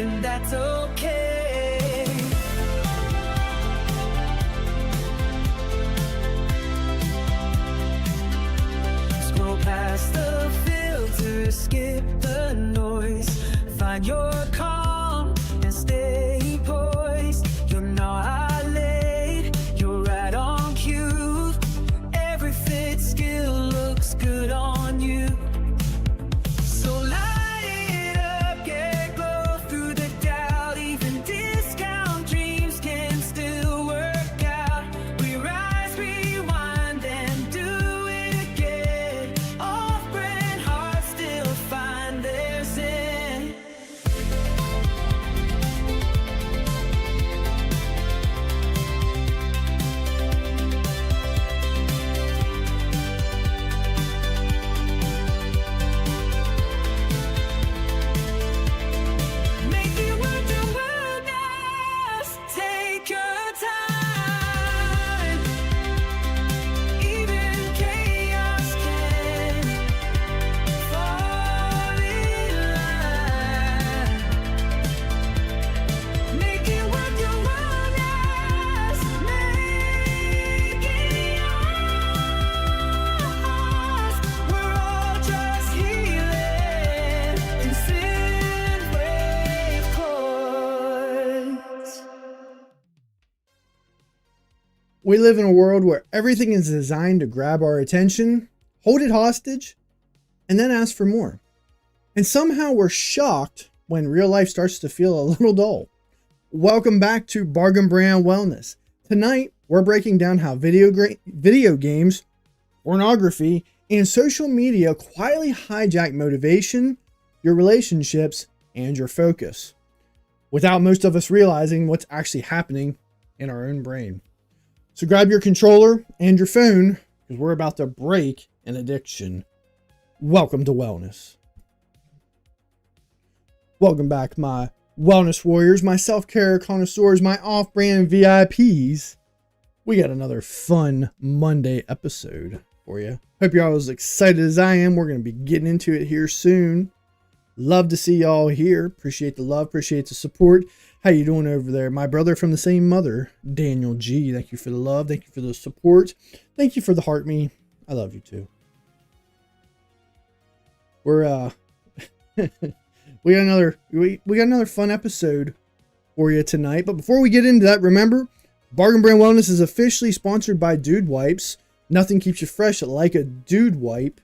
and that's okay. Scroll past the filter, skip the noise, find your calm and stay poised. You're not late, you're right on cue. Every fit skill looks good on you. So light it up, get glow through the doubt. Even discount dreams can still work out. We rise, rewind, and do it again. Off-brand hearts still find their zen. Make it worth the wilderness. Take your time. Even chaos can fall in line. Make it worth your wilderness. Make it yours. We're all just healing in synth-wave chords. We live in a world where everything is designed to grab our attention, hold it hostage, and then ask for more. And somehow we're shocked when real life starts to feel a little dull. Welcome back to Bargain Brand Wellness. Tonight, we're breaking down how video games, pornography, and social media quietly hijack motivation, your relationships, and your focus, without most of us realizing what's actually happening in our own brain. So grab your controller and your phone, because we're about to break an addiction. Welcome to Wellness. Welcome back, my wellness warriors, my self-care connoisseurs, my off-brand VIPs. We got another fun Monday episode for you. Hope you're all as excited as I am. We're going to be getting into it here soon. Love to see y'all here. Appreciate the love, appreciate the support. How you doing over there? My brother from the same mother, Daniel G. Thank you for the love. Thank you for the support. Thank you for the heart me. I love you too. We're we got another fun episode for you tonight. But before we get into that, remember, Bargain Brand Wellness is officially sponsored by Dude Wipes. Nothing keeps you fresh like a Dude Wipe.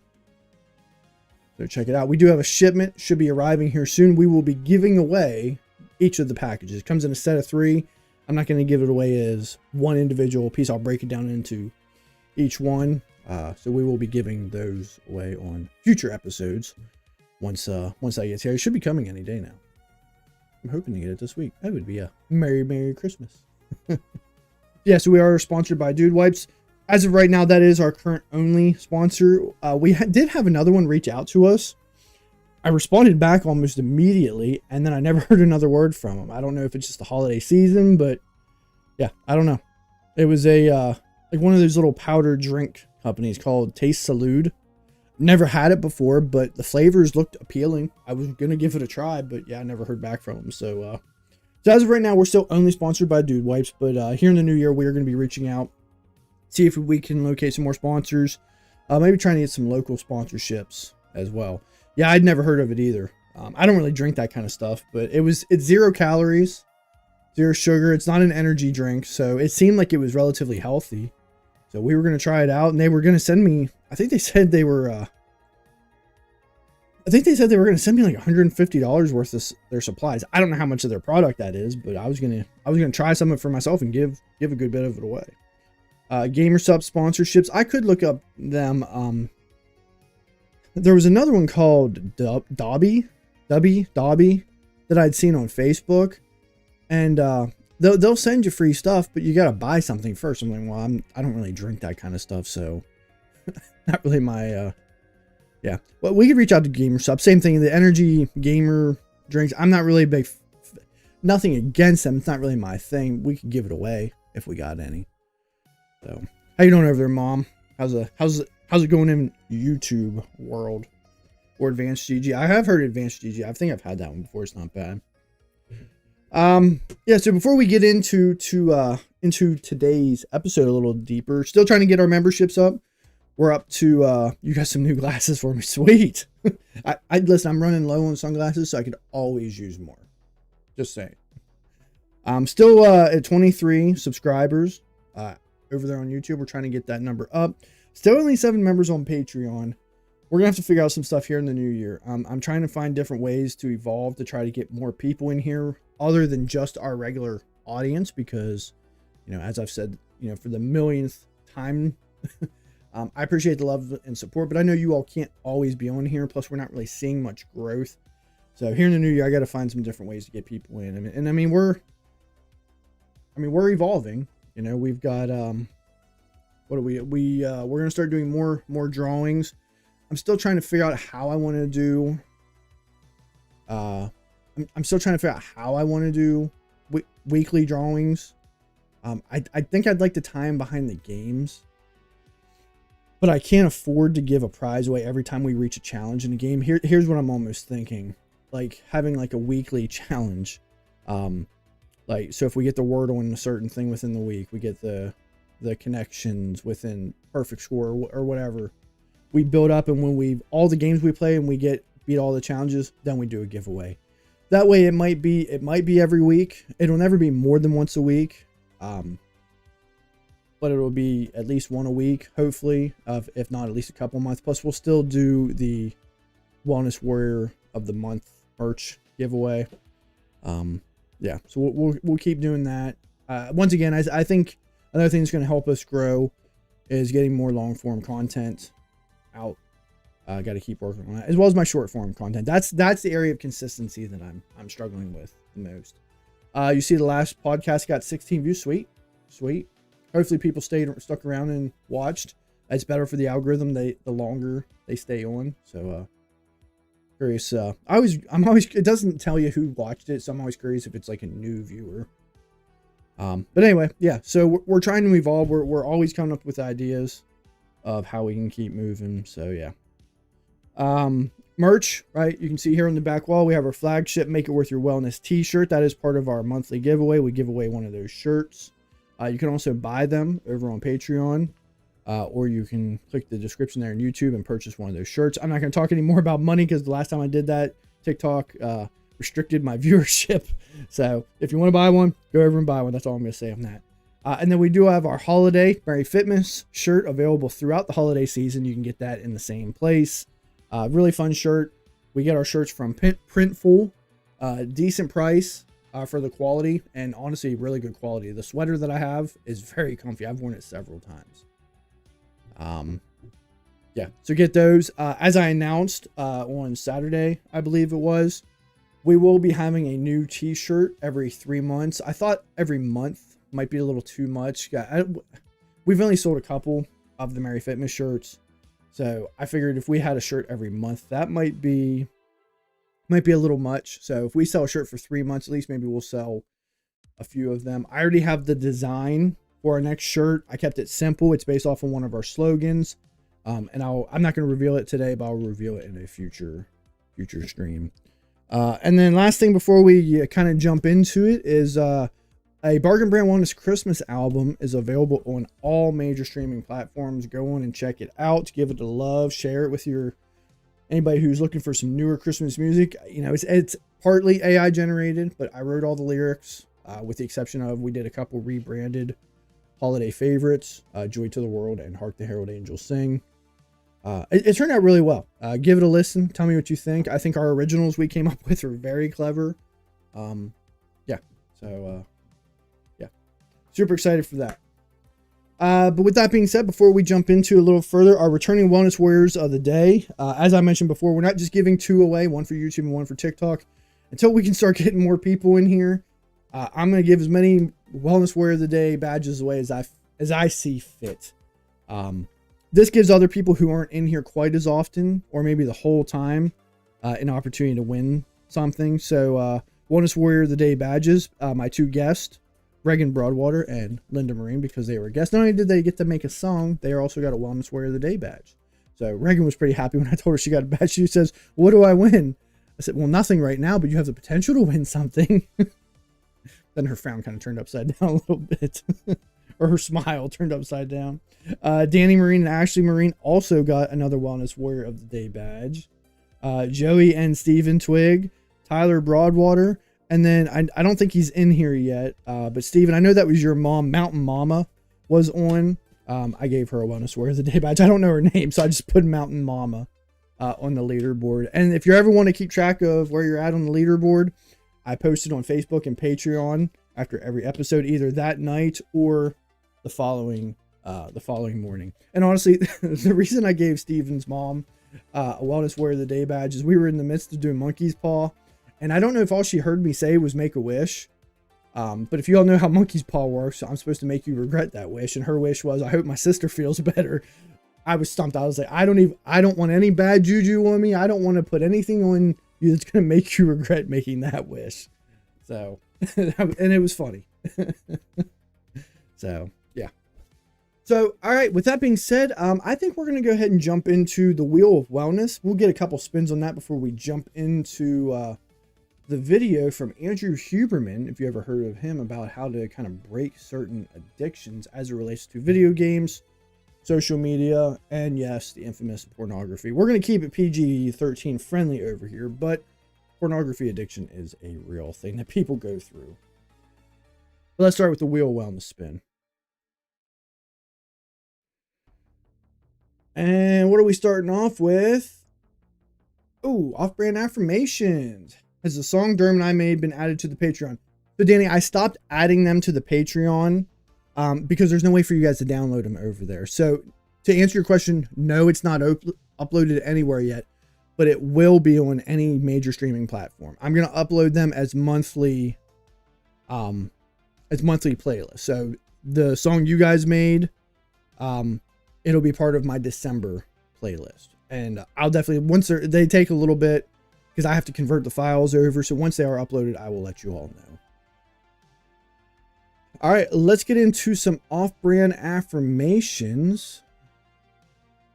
So check it out. We do have a shipment, should be arriving here soon. We will be giving away each of the packages. It comes in a set of 3. I'm not going to give it away as one individual piece. I'll break it down into each one. So we will be giving those away on future episodes once that gets here. It should be coming any day now. I'm hoping to get it this week. That would be a Merry Christmas. Yeah, so we are sponsored by Dude Wipes. As of right now, that is our current only sponsor. We did have another one reach out to us. I responded back almost immediately, and then I never heard another word from them. I don't know if it's just the holiday season, but yeah, I don't know. It was a like one of those little powder drink companies called Taste Salud. Never had it before, but the flavors looked appealing. I was gonna give it a try, but yeah, I never heard back from them. So as of right now, we're still only sponsored by Dude Wipes, but here in the new year, we are going to be reaching out, see if we can locate some more sponsors, maybe trying to get some local sponsorships as well. Yeah, I'd never heard of it either. I don't really drink that kind of stuff, but it's 0 calories, 0 sugar. It's not an energy drink, so it seemed like it was relatively healthy. So we were going to try it out, and they were going to send me, I think they said they were going to send me like $150 worth of their supplies. I don't know how much of their product that is, but I was going to try some of it for myself and give a good bit of it away. Gamer Sub sponsorships. I could look up them. There was another one called Dobby that I'd seen on Facebook, and they'll send you free stuff, but you got to buy something first. I'm like, well, I don't really drink that kind of stuff, so not really my, yeah. Well, we could reach out to Gamer Sub. Same thing, the energy gamer drinks. I'm not really a big, nothing against them. It's not really my thing. We could give it away if we got any. So, how you doing over there, Mom? How's it going in YouTube world? Or Advanced GG? I have heard Advanced GG. I think I've had that one before. It's not bad. Yeah, so before we get into today's episode a little deeper, still trying to get our memberships up. We're up to you got some new glasses for me. Sweet. I listen, I'm running low on sunglasses, so I could always use more. Just saying. I'm still at 23 subscribers over there on YouTube. We're trying to get that number up. Still only 7 members on Patreon. We're gonna have to figure out some stuff here in the new year. I'm trying to find different ways to evolve to try to get more people in here other than just our regular audience, because, you know, as I've said, you know, for the millionth time, I appreciate the love and support, but I know you all can't always be on here. Plus, we're not really seeing much growth. So here in the new year, I got to find some different ways to get people in. And I mean, we're evolving. You know, we've got what are we're gonna start doing more drawings. I'm still trying to figure out how I want to do. I'm still trying to figure out how I want to do weekly drawings. I think I'd like to tie them behind the games, but I can't afford to give a prize away every time we reach a challenge in a game. Here's what I'm almost thinking, like having like a weekly challenge. Like, so if we get the word on a certain thing within the week, we get the connections within perfect score or whatever. We build up, and when all the games we play and we beat all the challenges, then we do a giveaway. That way it might be every week. It'll never be more than once a week. But it'll be at least one a week, hopefully, if not at least a couple months. Plus, we'll still do the Wellness Warrior of the Month merch giveaway. Yeah, so we'll keep doing that. Once again, I think another thing that's going to help us grow is getting more long form content out. Got to keep working on that, as well as my short form content. That's the area of consistency that I'm struggling with the most. You see, the last podcast got 16 views. Sweet. Hopefully, people stuck around and watched. It's better for the algorithm. The longer they stay on. So curious. I'm always. It doesn't tell you who watched it, so I'm always curious if it's like a new viewer. But anyway, yeah. So we're trying to evolve. We're always coming up with ideas of how we can keep moving. So yeah. Merch, right? You can see here on the back wall, we have our flagship Make It Worth Your Wellness t-shirt. That is part of our monthly giveaway. We give away one of those shirts. You can also buy them over on Patreon, or you can click the description there on YouTube and purchase one of those shirts. I'm not going to talk any more about money because the last time I did that, TikTok restricted my viewership. So if you want to buy one, go over and buy one. That's all I'm going to say on that. And then we do have our holiday Merry Fitmas shirt available throughout the holiday season. You can get that in the same place. Really fun shirt. We get our shirts from Printful. Decent price for the quality, and honestly, really good quality. The sweater that I have is very comfy. I've worn it several times. Yeah, so get those. As I announced on Saturday, I believe it was, we will be having a new t-shirt every 3 months. I thought every month might be a little too much. We've only sold a couple of the Merry Fitmas shirts. So I figured if we had a shirt every month, that might be a little much. So if we sell a shirt for 3 months, at least maybe we'll sell a few of them. I already have the design for our next shirt. I kept it simple. It's based off of one of our slogans. And I'm not going to reveal it today, but I'll reveal it in a future stream. And then last thing before we kind of jump into it is a Bargain Brand Wellness Christmas album is available on all major streaming platforms. Go on and check it out. Give it a love. Share it with anybody who's looking for some newer Christmas music. You know, it's partly AI generated, but I wrote all the lyrics, with the exception of we did a couple rebranded holiday favorites, Joy to the World and Hark the Herald Angels Sing. It turned out really well. Give it a listen. Tell me what you think. I think our originals we came up with are very clever. Yeah. So, yeah. Super excited for that. But with that being said, before we jump into a little further, our returning Wellness Warriors of the day. As I mentioned before, we're not just giving 2 away, one for YouTube and one for TikTok. Until we can start getting more people in here, I'm going to give as many Wellness Warrior of the Day badges away as I see fit. This gives other people who aren't in here quite as often, or maybe the whole time, an opportunity to win something. So, Wellness Warrior of the Day badges, my 2 guests, Reagan Broadwater and Linda Marine, because they were guests. Not only did they get to make a song, they also got a Wellness Warrior of the Day badge. So Reagan was pretty happy when I told her she got a badge. She says, "What do I win?" I said, "Well, nothing right now, but you have the potential to win something." Then her frown kind of turned upside down a little bit. Or her smile turned upside down. Danny Marine and Ashley Marine also got another Wellness Warrior of the Day badge. Joey and Steven Twig, Tyler Broadwater, and then I don't think he's in here yet, but Steven, I know that was your mom, Mountain Mama, was on. I gave her a Wellness Warrior of the Day badge. I don't know her name, so I just put Mountain Mama on the leaderboard. And if you ever want to keep track of where you're at on the leaderboard, I post it on Facebook and Patreon after every episode, either that night or the following morning. And honestly, the reason I gave Steven's mom a Wellness Warrior of the Day badge is we were in the midst of doing Monkey's Paw, and I don't know if all she heard me say was make a wish, but if you all know how Monkey's Paw works, I'm supposed to make you regret that wish, and her wish was, I hope my sister feels better. I was stumped. I was like, I don't want any bad juju on me. I don't want to put anything on you that's going to make you regret making that wish. So, and it was funny. So, yeah. So, all right, with that being said, I think we're going to go ahead and jump into the Wheel of Wellness. We'll get a couple spins on that before we jump into the video from Andrew Huberman, if you ever heard of him, about how to kind of break certain addictions as it relates to video games, social media, and yes, the infamous pornography. We're going to keep it PG-13 friendly over here, but pornography addiction is a real thing that people go through. But let's start with the Wheel of Wellness spin. And what are we starting off with? Oh, off-brand affirmations. Has the song Derm and I made been added to the Patreon? So Danny, I stopped adding them to the Patreon because there's no way for you guys to download them over there. So to answer your question, no, it's not uploaded anywhere yet, but it will be on any major streaming platform. I'm going to upload them as monthly playlists. So the song you guys made, it'll be part of my December playlist. And I'll definitely, once they take a little bit, because I have to convert the files over. So once they are uploaded, I will let you all know. All right, let's get into some off-brand affirmations.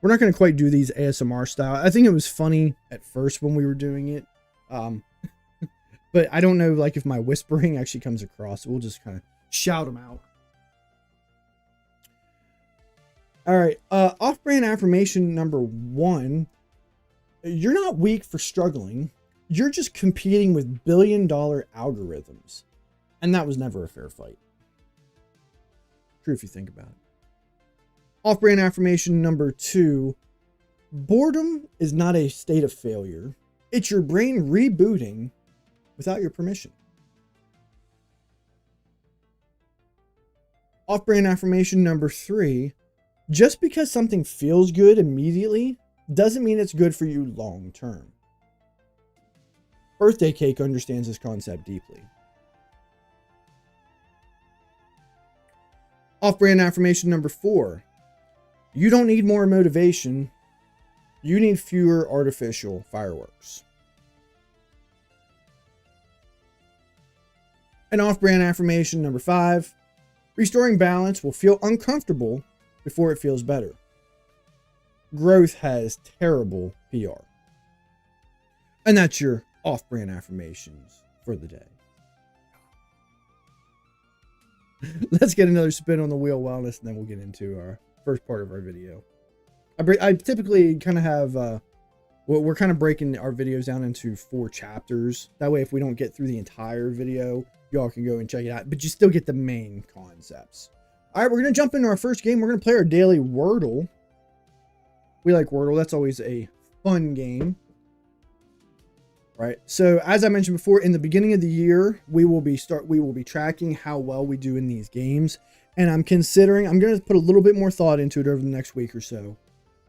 We're not going to quite do these ASMR style. I think it was funny at first when we were doing it. But I don't know like if my whispering actually comes across. So we'll just kind of shout them out. All right, off-brand affirmation number 1. You're not weak for struggling. You're just competing with billion-dollar algorithms. And that was never a fair fight. True if you think about it. Off-brand affirmation number 2. Boredom is not a state of failure. It's your brain rebooting without your permission. Off-brand affirmation number 3. Just because something feels good immediately doesn't mean it's good for you long term. Birthday Cake understands this concept deeply. Off-brand affirmation number 4. You don't need more motivation. You need fewer artificial fireworks. And off-brand affirmation number 5. Restoring balance will feel uncomfortable before it feels better. Growth has terrible PR. And that's your off-brand affirmations for the day. Let's get another spin on the Wheel of Wellness, and then we'll get into our first part of our video. I typically kind of have, we're kind of breaking our videos down into 4 chapters. That way, if we don't get through the entire video, y'all can go and check it out, but you still get the main concepts. All right, we're going to jump into our first game. We're going to play our daily Wordle. We like Wordle. That's always a fun game. All right. So as I mentioned before, in the beginning of the year, we will be tracking how well we do in these games. And I'm going to put a little bit more thought into it over the next week or so.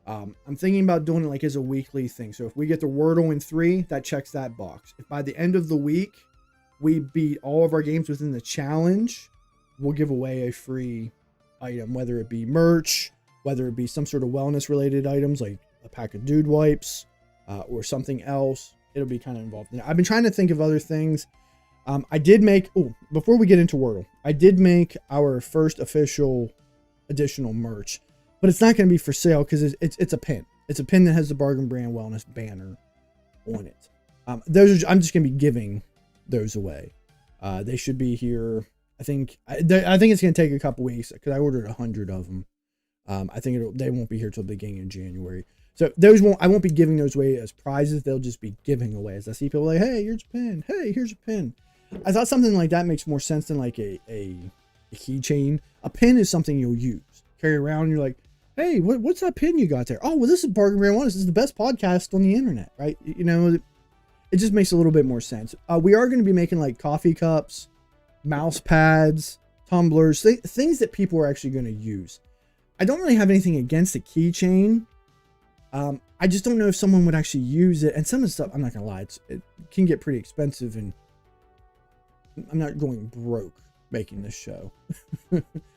I'm thinking about doing it like as a weekly thing. So if we get the Wordle in 3, that checks that box. If by the end of the week, we beat all of our games within the challenge, we'll give away a free item, whether it be merch, whether it be some sort of wellness related items like a pack of dude wipes or something else. It'll be kind of involved in it. I've been trying to think of other things. I did make, before we get into Wordle, I did make our first official additional merch, but it's not going to be for sale because it's a pin. It's a pin that has the Bargain Brand Wellness banner on it. I'm just going to be giving those away. They should be here. I think it's gonna take a couple weeks because I ordered 100 of them. I think they won't be here till the beginning of January. So I won't be giving those away as prizes. They'll just be giving away as I see people like, hey, here's a pin. Hey, here's a pin. I thought something like that makes more sense than like a keychain. A pin is something you'll use, carry around. And you're like, hey, what's that pin you got there? Oh, well, this is Bargain Brand One. This is the best podcast on the internet, right? You know, it just makes a little bit more sense. We are going to be making like coffee cups, mouse pads, tumblers, things that people are actually going to use. I don't really have anything against a keychain. I just don't know if someone would actually use it. And some of the stuff, I'm not going to lie, it can get pretty expensive, and I'm not going broke making this show.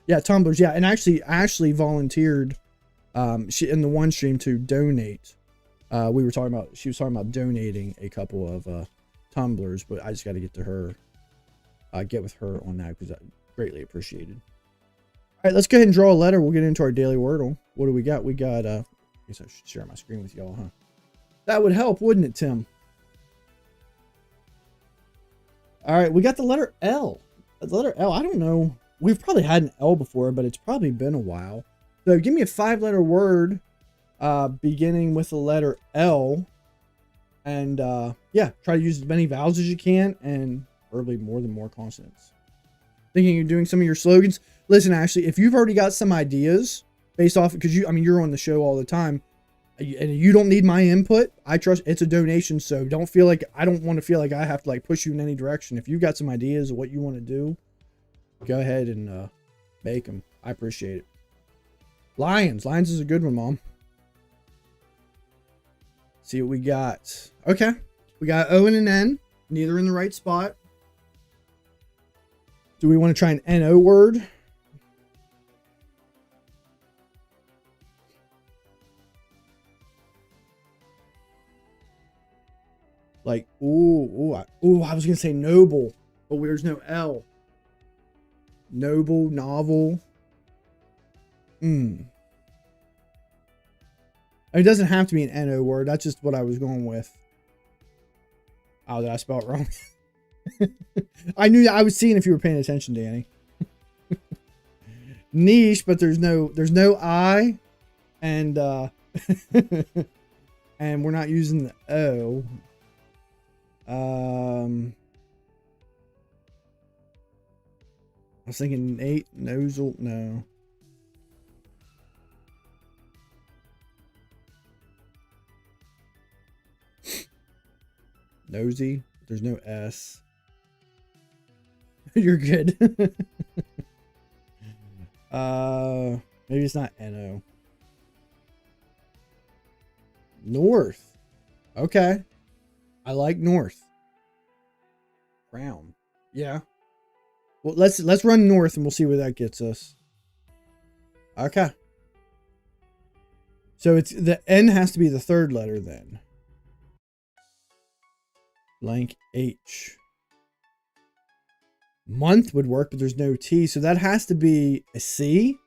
Yeah, tumblers. Yeah, and actually, Ashley volunteered she in the one stream to donate. She was talking about donating a couple of tumblers, but I just got to get with her on that because I greatly appreciated. All right, let's go ahead and draw a letter. We'll get into our daily wordle. What do we got? We got I guess I should share my screen with y'all, huh? That would help, wouldn't it, Tim? All right, we got the letter L. The letter L, I don't know. We've probably had an L before, but it's probably been a while. So give me a 5-letter word beginning with the letter L. And yeah, try to use as many vowels as you can and preferably more consonants. Thinking you're doing some of your slogans. Listen, Ashley, if you've already got some ideas based off, because you're on the show all the time, and you don't need my input. I trust it's a donation, so I don't want to feel like I have to like push you in any direction. If you've got some ideas of what you want to do, go ahead and make them. I appreciate it. Lions is a good one, Mom. See what we got. Okay, we got O and an N, neither in the right spot. Do we want to try an N-O word? Like, I was going to say noble, but there's no L. Noble, novel. It doesn't have to be an N-O word. That's just what I was going with. Oh, did I spell it wrong? I knew that. I was seeing if you were paying attention, Danny. Niche, but there's no I, and and we're not using the O. I was thinking Nate, Nozzle, no. Nosy, there's no S. You're good. Maybe it's not N-O. North. Okay. I like North. Crown. Yeah. Well, let's run North and we'll see where that gets us. Okay. So it's the N has to be the third letter then. Blank H. Month would work, but there's no T, so that has to be a C.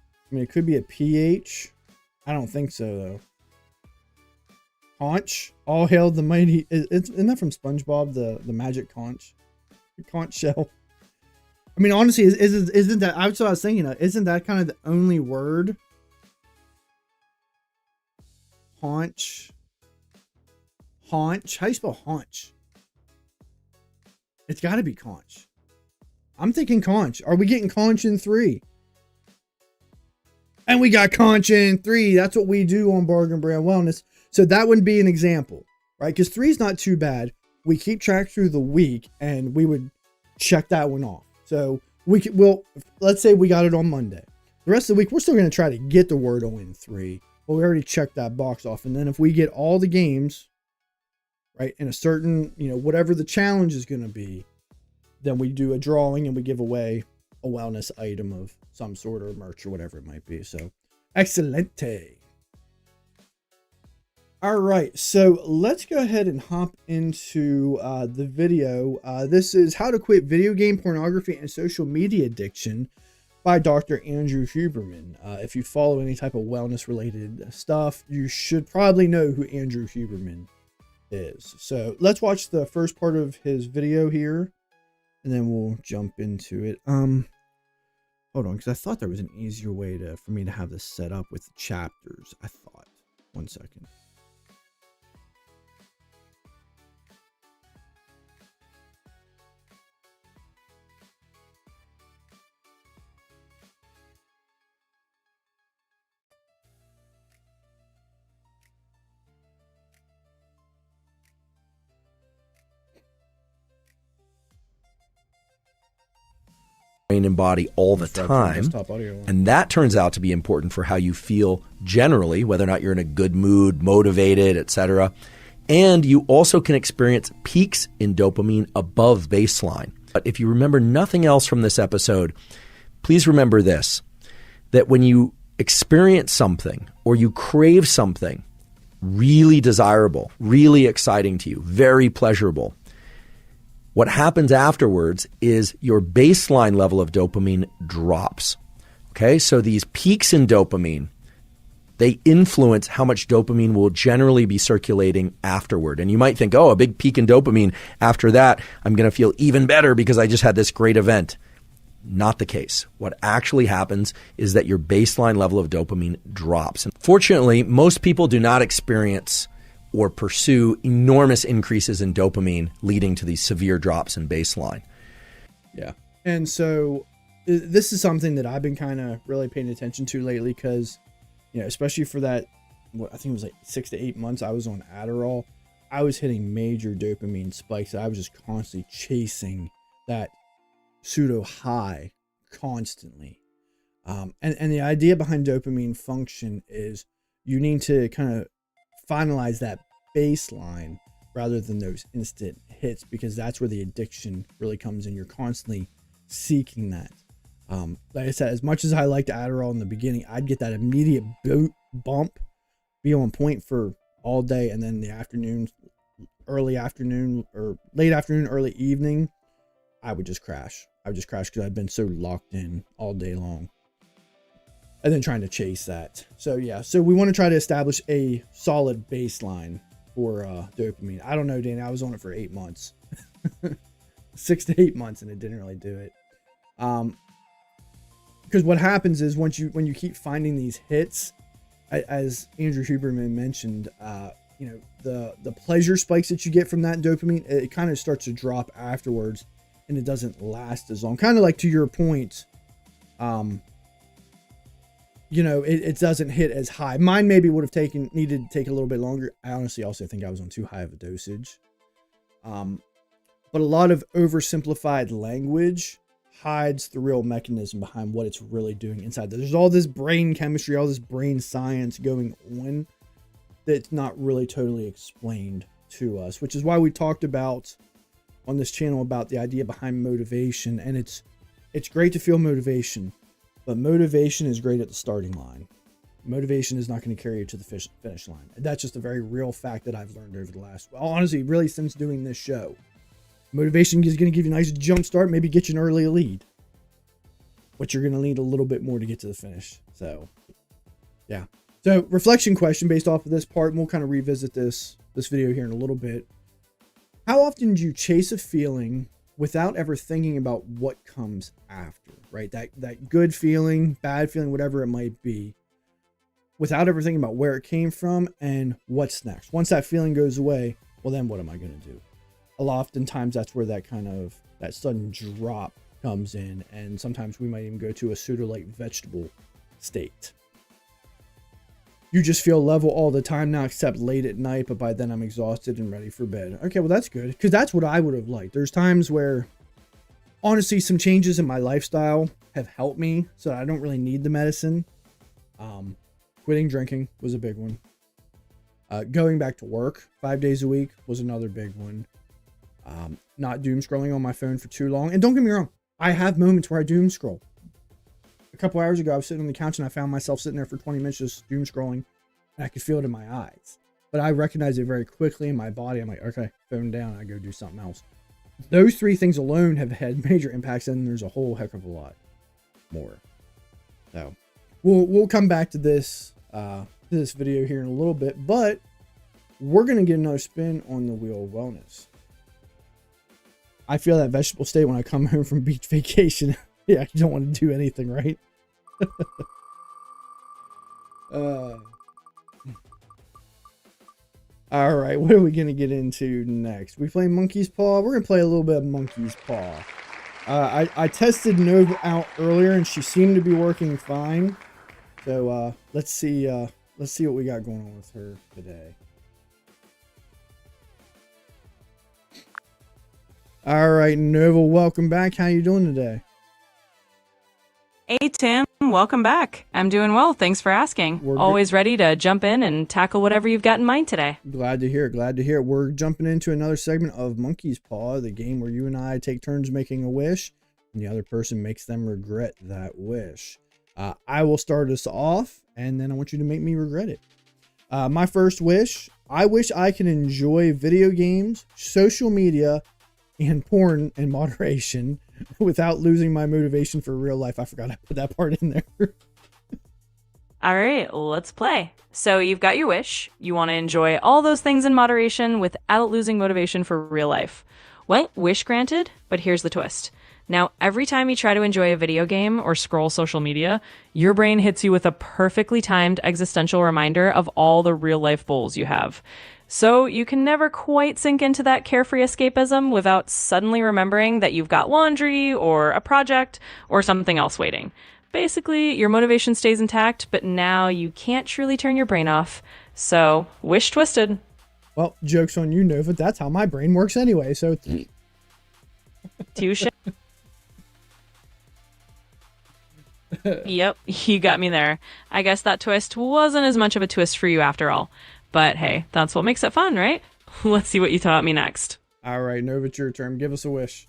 I mean, it could be a PH. I don't think so, though. Conch. All hail the mighty. Isn't that from SpongeBob, the magic conch? The conch shell. I mean, honestly, isn't that... That's what I was thinking of. Isn't that kind of the only word? Haunch. Haunch. How do you spell haunch? It's got to be conch. I'm thinking conch. Are we getting conch in 3? And we got conch in 3. That's what we do on Bargain Brand Wellness. So that would be an example, right? Because 3 is not too bad. We keep track through the week and we would check that one off. So let's say we got it on Monday. The rest of the week, we're still going to try to get the Wordle in 3. But we already checked that box off. And then if we get all the games, right, in a certain, whatever the challenge is going to be, then we do a drawing and we give away a wellness item of some sort or merch or whatever it might be. So, excelente. All right, so let's go ahead and hop into the video. This is how to quit video game pornography and social media addiction by Dr. Andrew Huberman. If you follow any type of wellness related stuff, you should probably know who Andrew Huberman is. So let's watch the first part of his video here, and then we'll jump into it. Hold on, because I thought there was an easier way for me to have this set up with the chapters. I thought. 1 second. Brain and body all the time, and that turns out to be important for how you feel generally, whether or not you're in a good mood, motivated, etc. And you also can experience peaks in dopamine above baseline. But if you remember nothing else from this episode, please remember this, that when you experience something or you crave something really desirable, really exciting to you, very pleasurable, what happens afterwards is your baseline level of dopamine drops. Okay, so these peaks in dopamine, they influence how much dopamine will generally be circulating afterward. And you might think, oh, a big peak in dopamine, after that, I'm going to feel even better because I just had this great event. Not the case. What actually happens is that your baseline level of dopamine drops. And fortunately, most people do not experience or pursue enormous increases in dopamine leading to these severe drops in baseline. Yeah. And so this is something that I've been kind of really paying attention to lately because, you know, especially for that, what I think it was like 6 to 8 months I was on Adderall, I was hitting major dopamine spikes. I was just constantly chasing that pseudo high constantly. And the idea behind dopamine function is you need to kind of finalize that baseline rather than those instant hits, because that's where the addiction really comes in. You're constantly seeking that. Like I said, as much as I liked Adderall in the beginning, I'd get that immediate bump, be on point for all day, and then the afternoon, early afternoon or late afternoon, early evening, I would just crash. I would just crash because I'd been so locked in all day long. And then trying to chase that. So yeah, so we want to try to establish a solid baseline for dopamine. I don't know, Danny, I was on it for 8 months. 6 to 8 months, and it didn't really do it. Because what happens is when you keep finding these hits, as Andrew Huberman mentioned, you know, the pleasure spikes that you get from that dopamine, it kind of starts to drop afterwards, and it doesn't last as long. Kind of like to your point, you know, it doesn't hit as high. Mine maybe would have needed to take a little bit longer. I honestly also think I was on too high of a dosage. But a lot of oversimplified language hides the real mechanism behind what it's really doing inside. There's all this brain chemistry, all this brain science going on that's not really totally explained to us, which is why we talked about on this channel about the idea behind motivation. And it's great to feel motivation, but motivation is great at the starting line. Motivation is not going to carry you to the finish line. That's just a very real fact that I've learned over the last, well, honestly, really since doing this show. Motivation is going to give you a nice jump start, maybe get you an early lead, but you're going to need a little bit more to get to the finish. So, yeah. So, reflection question based off of this part, and we'll kind of revisit this video here in a little bit. How often do you chase a feeling without ever thinking about what comes after, right? That good feeling, bad feeling, whatever it might be, without ever thinking about where it came from and what's next. Once that feeling goes away, well, then what am I going to do? Oftentimes that's where that sudden drop comes in, and sometimes we might even go to a pseudo-like vegetable state. You just feel level all the time now, except late at night, but by then I'm exhausted and ready for bed. Okay, well that's good, because that's what I would have liked. There's times where, honestly, some changes in my lifestyle have helped me, so I don't really need the medicine. Quitting drinking was a big one. Going back to work 5 days a week was another big one. Not doom scrolling on my phone for too long. And don't get me wrong, I have moments where I doom scroll. A couple hours ago, I was sitting on the couch and I found myself sitting there for 20 minutes just doom scrolling, and I could feel it in my eyes. But I recognized it very quickly in my body. I'm like, okay, phone down, I go do something else. Those three things alone have had major impacts, and there's a whole heck of a lot more. So we'll come back to this video here in a little bit, but we're gonna get another spin on the wheel of wellness. I feel that vegetable state when I come home from beach vacation. Yeah, you don't want to do anything, right? All right, what are we gonna get into next? We play Monkey's Paw. We're gonna play a little bit of Monkey's Paw. I tested Nova out earlier, and she seemed to be working fine. So let's see what we got going on with her today. All right, Nova, welcome back. How you doing today? Hey, Tim. Welcome back. I'm doing well. Thanks for asking. Always ready to jump in and tackle whatever you've got in mind today. Glad to hear it. Glad to hear it. We're jumping into another segment of Monkey's Paw, the game where you and I take turns making a wish, and the other person makes them regret that wish. I will start us off, and then I want you to make me regret it. My first wish, I wish I could enjoy video games, social media, and porn in moderation without losing my motivation for real life. I forgot I put that part in there. All right, let's play. So you've got your wish. You want to enjoy all those things in moderation without losing motivation for real life. Well, wish granted, but here's the twist. Now, every time you try to enjoy a video game or scroll social media, your brain hits you with a perfectly timed existential reminder of all the real life goals you have. So you can never quite sink into that carefree escapism without suddenly remembering that you've got laundry or a project or something else waiting. Basically, your motivation stays intact, but now you can't truly turn your brain off. So, wish twisted. Well, joke's on you, Nova. That's how my brain works anyway, so... Touche. Yep, you got me there. I guess that twist wasn't as much of a twist for you after all. But hey, that's what makes it fun, right? Let's see what you throw at me next. All right, Nova, it's your turn. Give us a wish.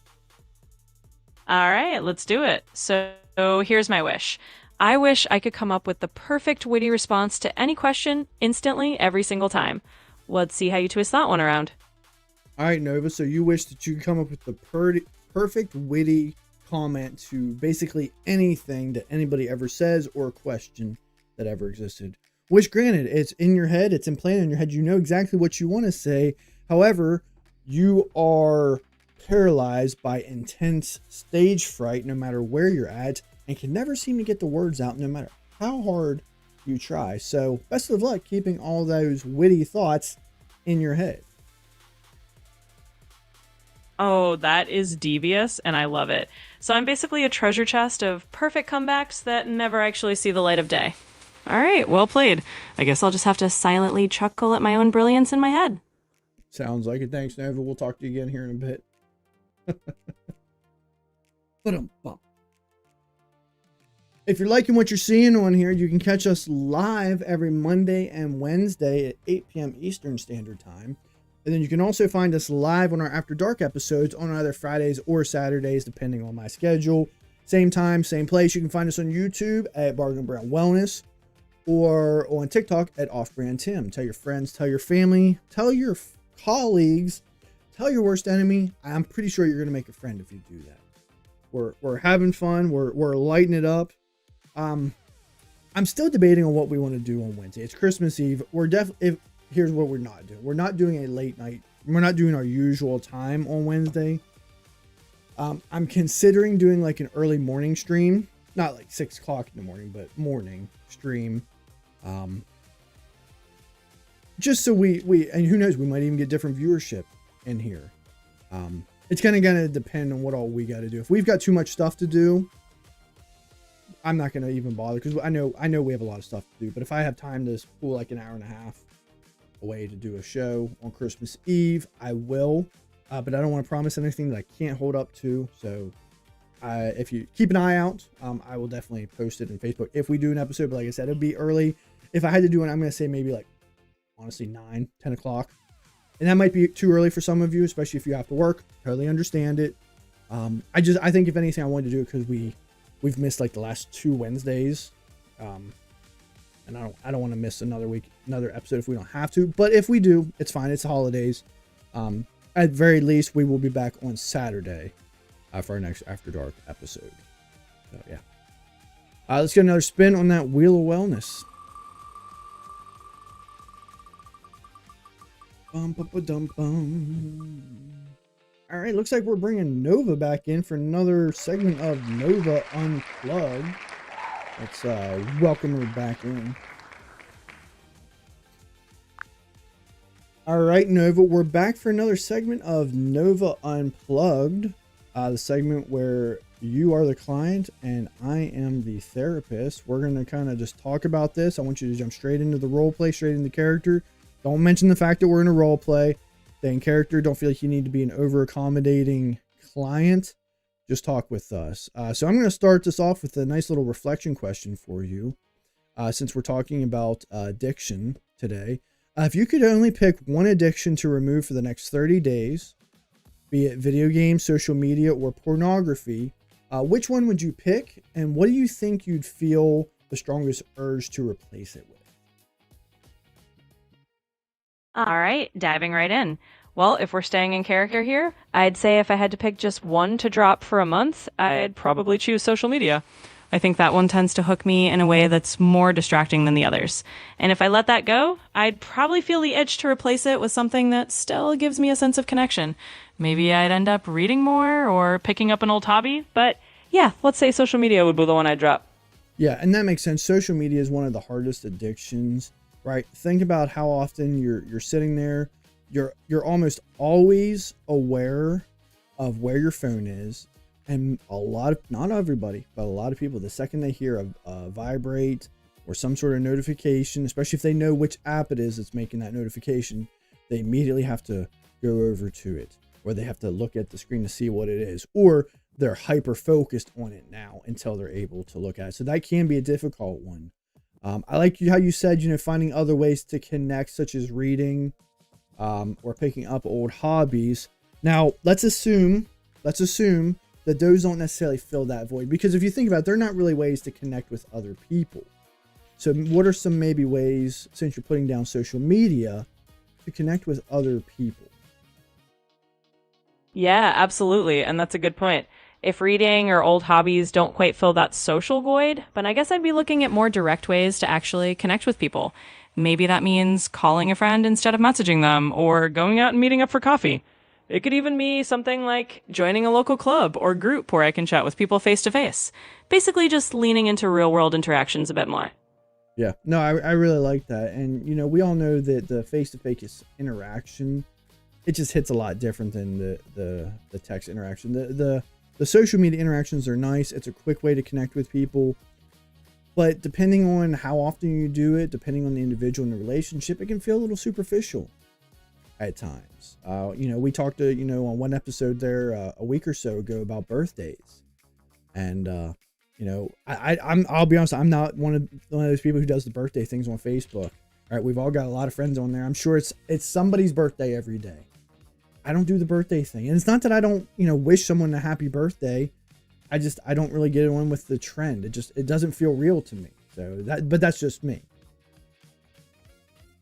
All right, let's do it. So here's my wish. I wish I could come up with the perfect witty response to any question instantly every single time. Let's see how you twist that one around. All right, Nova, so you wish that you could come up with the perfect witty comment to basically anything that anybody ever says or a question that ever existed. Wish granted, it's in your head, it's implanted in your head, you know exactly what you want to say. However, you are paralyzed by intense stage fright no matter where you're at and can never seem to get the words out no matter how hard you try. So, best of luck keeping all those witty thoughts in your head. Oh, that is devious, and I love it. So I'm basically a treasure chest of perfect comebacks that never actually see the light of day. All right, well played. I guess I'll just have to silently chuckle at my own brilliance in my head. Sounds like it. Thanks, Nova. We'll talk to you again here in a bit. If you're liking what you're seeing on here, you can catch us live every Monday and Wednesday at 8 p.m. Eastern Standard Time. And then you can also find us live on our After Dark episodes on either Fridays or Saturdays, depending on my schedule. Same time, same place. You can find us on YouTube at Bargain Brand Wellness or on TikTok at Off Brand Tim. Tell your friends, tell your family, tell your colleagues, tell your worst enemy. I'm pretty sure you're going to make a friend if you do that. We're having fun. We're lighting it up. I'm still debating on what we want to do on Wednesday. It's Christmas Eve. Here's what we're not doing. We're not doing a late night. We're not doing our usual time on Wednesday. I'm considering doing like an early morning stream, not like 6 o'clock in the morning, but morning stream. Just so we and who knows, we might even get different viewership in here. It's kind of gonna depend on what all we got to do. If we've got too much stuff to do, I'm not gonna even bother because I know we have a lot of stuff to do. But if I have time to pull like an hour and a half away to do a show on Christmas Eve, I will. But I don't want to promise anything that I can't hold up to. So if you keep an eye out, I will definitely post it on Facebook if we do an episode. But like I said, it'll be early. If I had to do it, I'm going to say maybe like, honestly, 9, 10 o'clock. And that might be too early for some of you, especially if you have to work. Totally understand it. I think if anything, I wanted to do it because we've missed like the last 2 Wednesdays. And I don't want to miss another episode if we don't have to. But if we do, it's fine. It's the holidays. At very least, we will be back on Saturday for our next After Dark episode. So, yeah. Let's get another spin on that Wheel of Wellness. Bum, bum, bum, bum. All right, looks like we're bringing Nova back in for another segment of Nova Unplugged. Let's welcome her back in. All right, Nova, we're back for another segment of Nova Unplugged, the segment where you are the client and I am the therapist. We're going to kind of just talk about this. I want you to jump straight into the role play, straight into character. Don't mention the fact that we're in a role play. Stay in character. Don't feel like you need to be an over-accommodating client. Just talk with us. So I'm going to start this off with a nice little reflection question for you, since we're talking about addiction today. If you could only pick one addiction to remove for the next 30 days, be it video games, social media, or pornography, which one would you pick? And what do you think you'd feel the strongest urge to replace it with? All right, diving right in. Well, if we're staying in character here, I'd say if I had to pick just one to drop for a month, I'd probably choose social media. I think that one tends to hook me in a way that's more distracting than the others. And if I let that go, I'd probably feel the itch to replace it with something that still gives me a sense of connection. Maybe I'd end up reading more or picking up an old hobby. But yeah, let's say social media would be the one I'd drop. Yeah, and that makes sense. Social media is one of the hardest addictions, right? Think about how often you're sitting there. You're almost always aware of where your phone is. And not everybody, but a lot of people, the second they hear a vibrate or some sort of notification, especially if they know which app it is that's making that notification, they immediately have to go over to it, or they have to look at the screen to see what it is, or they're hyper focused on it now until they're able to look at it. So that can be a difficult one. I like how you said, finding other ways to connect, such as reading, or picking up old hobbies. Now, let's assume that those don't necessarily fill that void, because if you think about it, they're not really ways to connect with other people. So what are some maybe ways, since you're putting down social media, to connect with other people? Yeah, absolutely. And that's a good point. If reading or old hobbies don't quite fill that social void, but I guess I'd be looking at more direct ways to actually connect with people. Maybe that means calling a friend instead of messaging them, or going out and meeting up for coffee. It could even be something like joining a local club or group where I can chat with people face to face. Basically just leaning into real world interactions a bit more. Yeah, no, I really like that. And, we all know that the face to face interaction, it just hits a lot different than the text interaction. The social media interactions are nice. It's a quick way to connect with people. But depending on how often you do it, depending on the individual and the relationship, it can feel a little superficial at times. We talked to, on one episode there a week or so ago about birthdays. And, I'll be honest, I'm not one of those people who does the birthday things on Facebook. All right, we've all got a lot of friends on there. I'm sure it's somebody's birthday every day. I don't do the birthday thing. And it's not that I don't, wish someone a happy birthday. I don't really get on with the trend. It doesn't feel real to me. But that's just me.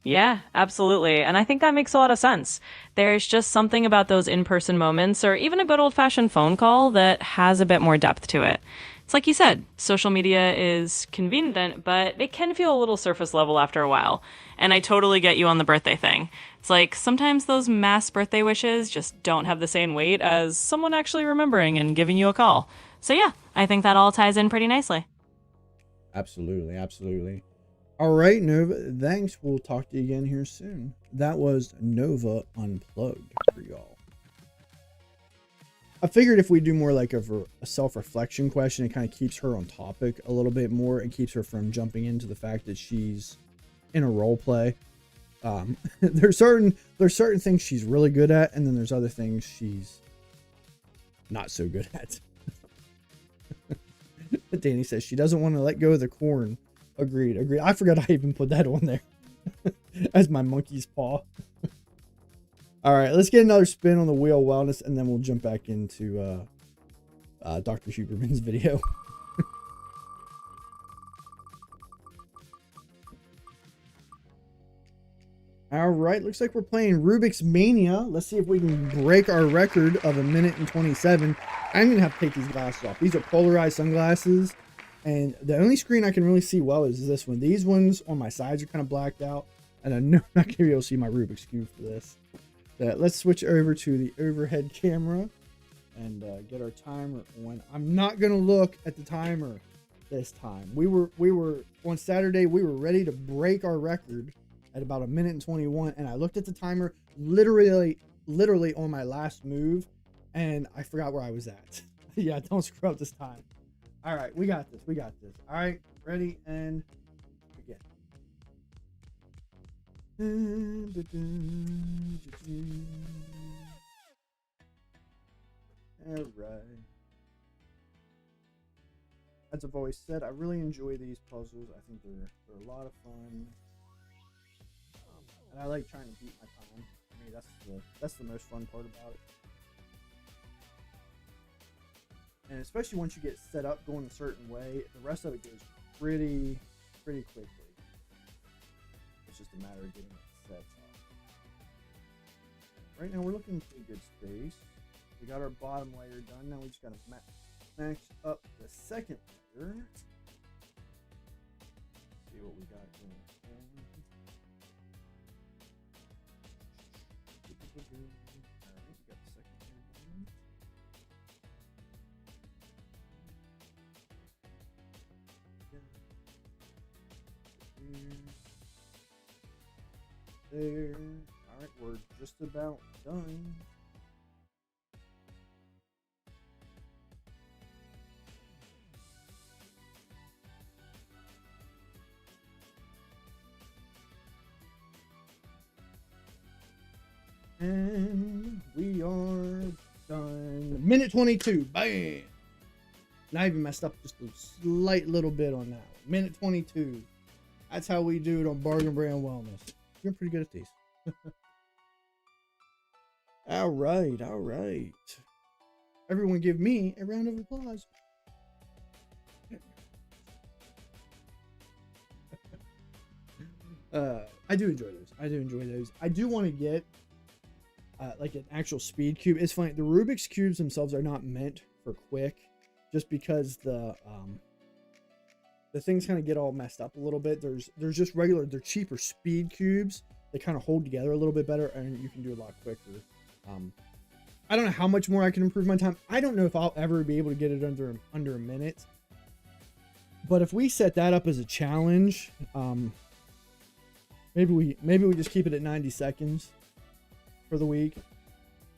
Yeah, absolutely. And I think that makes a lot of sense. There's just something about those in-person moments, or even a good old-fashioned phone call, that has a bit more depth to it. It's like you said, social media is convenient, but it can feel a little surface level after a while. And I totally get you on the birthday thing. It's like sometimes those mass birthday wishes just don't have the same weight as someone actually remembering and giving you a call. So yeah, I think that all ties in pretty nicely. Absolutely, absolutely. All right, Nova, thanks. We'll talk to you again here soon. That was Nova Unplugged for y'all. I figured if we do more like a self-reflection question, it kind of keeps her on topic a little bit more and keeps her from jumping into the fact that she's in a role play. There's certain things she's really good at, and then there's other things she's not so good at. Danny says she doesn't want to let go of the corn. Agreed. I forgot I even put that on there as my monkey's paw. All right, let's get another spin on the Wheel of Wellness, and then we'll jump back into Dr. Huberman's video. All right, looks like we're playing Rubik's Mania. Let's see if we can break our record of 1 minute and 27. I'm going to have to take these glasses off. These are polarized sunglasses, And the only screen I can really see well is this one. These ones on my sides are kind of blacked out, and I'm not going to be able to see my Rubik's Cube for this. Let's switch over to the overhead camera and get our timer on. I'm not going to look at the timer this time. We were on Saturday, we were ready to break our record at about 1:21, and I looked at the timer literally on my last move, and I forgot where I was at. Yeah, don't screw up this time. All right, we got this. All right, ready and begin. All right. As I've always said, I really enjoy these puzzles. I think they're a lot of fun, and I like trying to beat my time. I mean, that's the most fun part about it. And especially once you get set up going a certain way, the rest of it goes pretty quickly. It's just a matter of getting it set up. Right now we're looking for good space. We got our bottom layer done. Now we just got to match up the second layer. See what we got going on. Alright, we got the second layer done. There. Alright, we're just about done. And we are done. 1:22. Bam! Not even messed up just a slight little bit on that one. 1:22. That's how we do it on Bargain Brand Wellness. You're pretty good at these. All right. Everyone give me a round of applause. I do enjoy those. I do want to get like an actual speed cube. It's funny, the Rubik's Cubes themselves are not meant for quick, just because the things kind of get all messed up a little bit. There's just they're cheaper speed cubes. They kind of hold together a little bit better, and you can do a lot quicker. I don't know how much more I can improve my time. I don't know if I'll ever be able to get it under a minute. But if we set that up as a challenge, maybe we just keep it at 90 seconds for the week.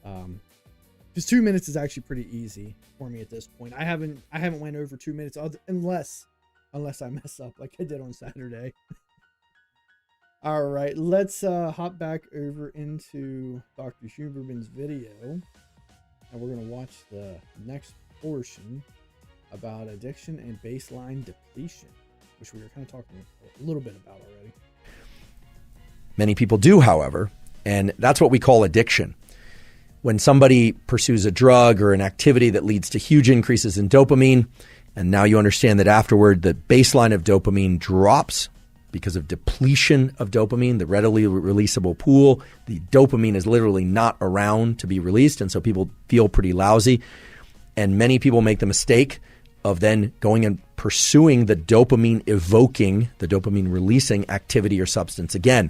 Because 2 minutes is actually pretty easy for me at this point. I haven't went over 2 minutes unless I mess up like I did on Saturday. All right, let's hop back over into Dr. Huberman's video, and we're gonna watch the next portion about addiction and baseline depletion, which we were kind of talking a little bit about already. Many people do, however, and that's what we call addiction. When somebody pursues a drug or an activity that leads to huge increases in dopamine, and now you understand that afterward the baseline of dopamine drops because of depletion of dopamine, the readily releasable pool, the dopamine is literally not around to be released, and so people feel pretty lousy. And many people make the mistake of then going and pursuing the dopamine evoking, the dopamine releasing activity or substance again,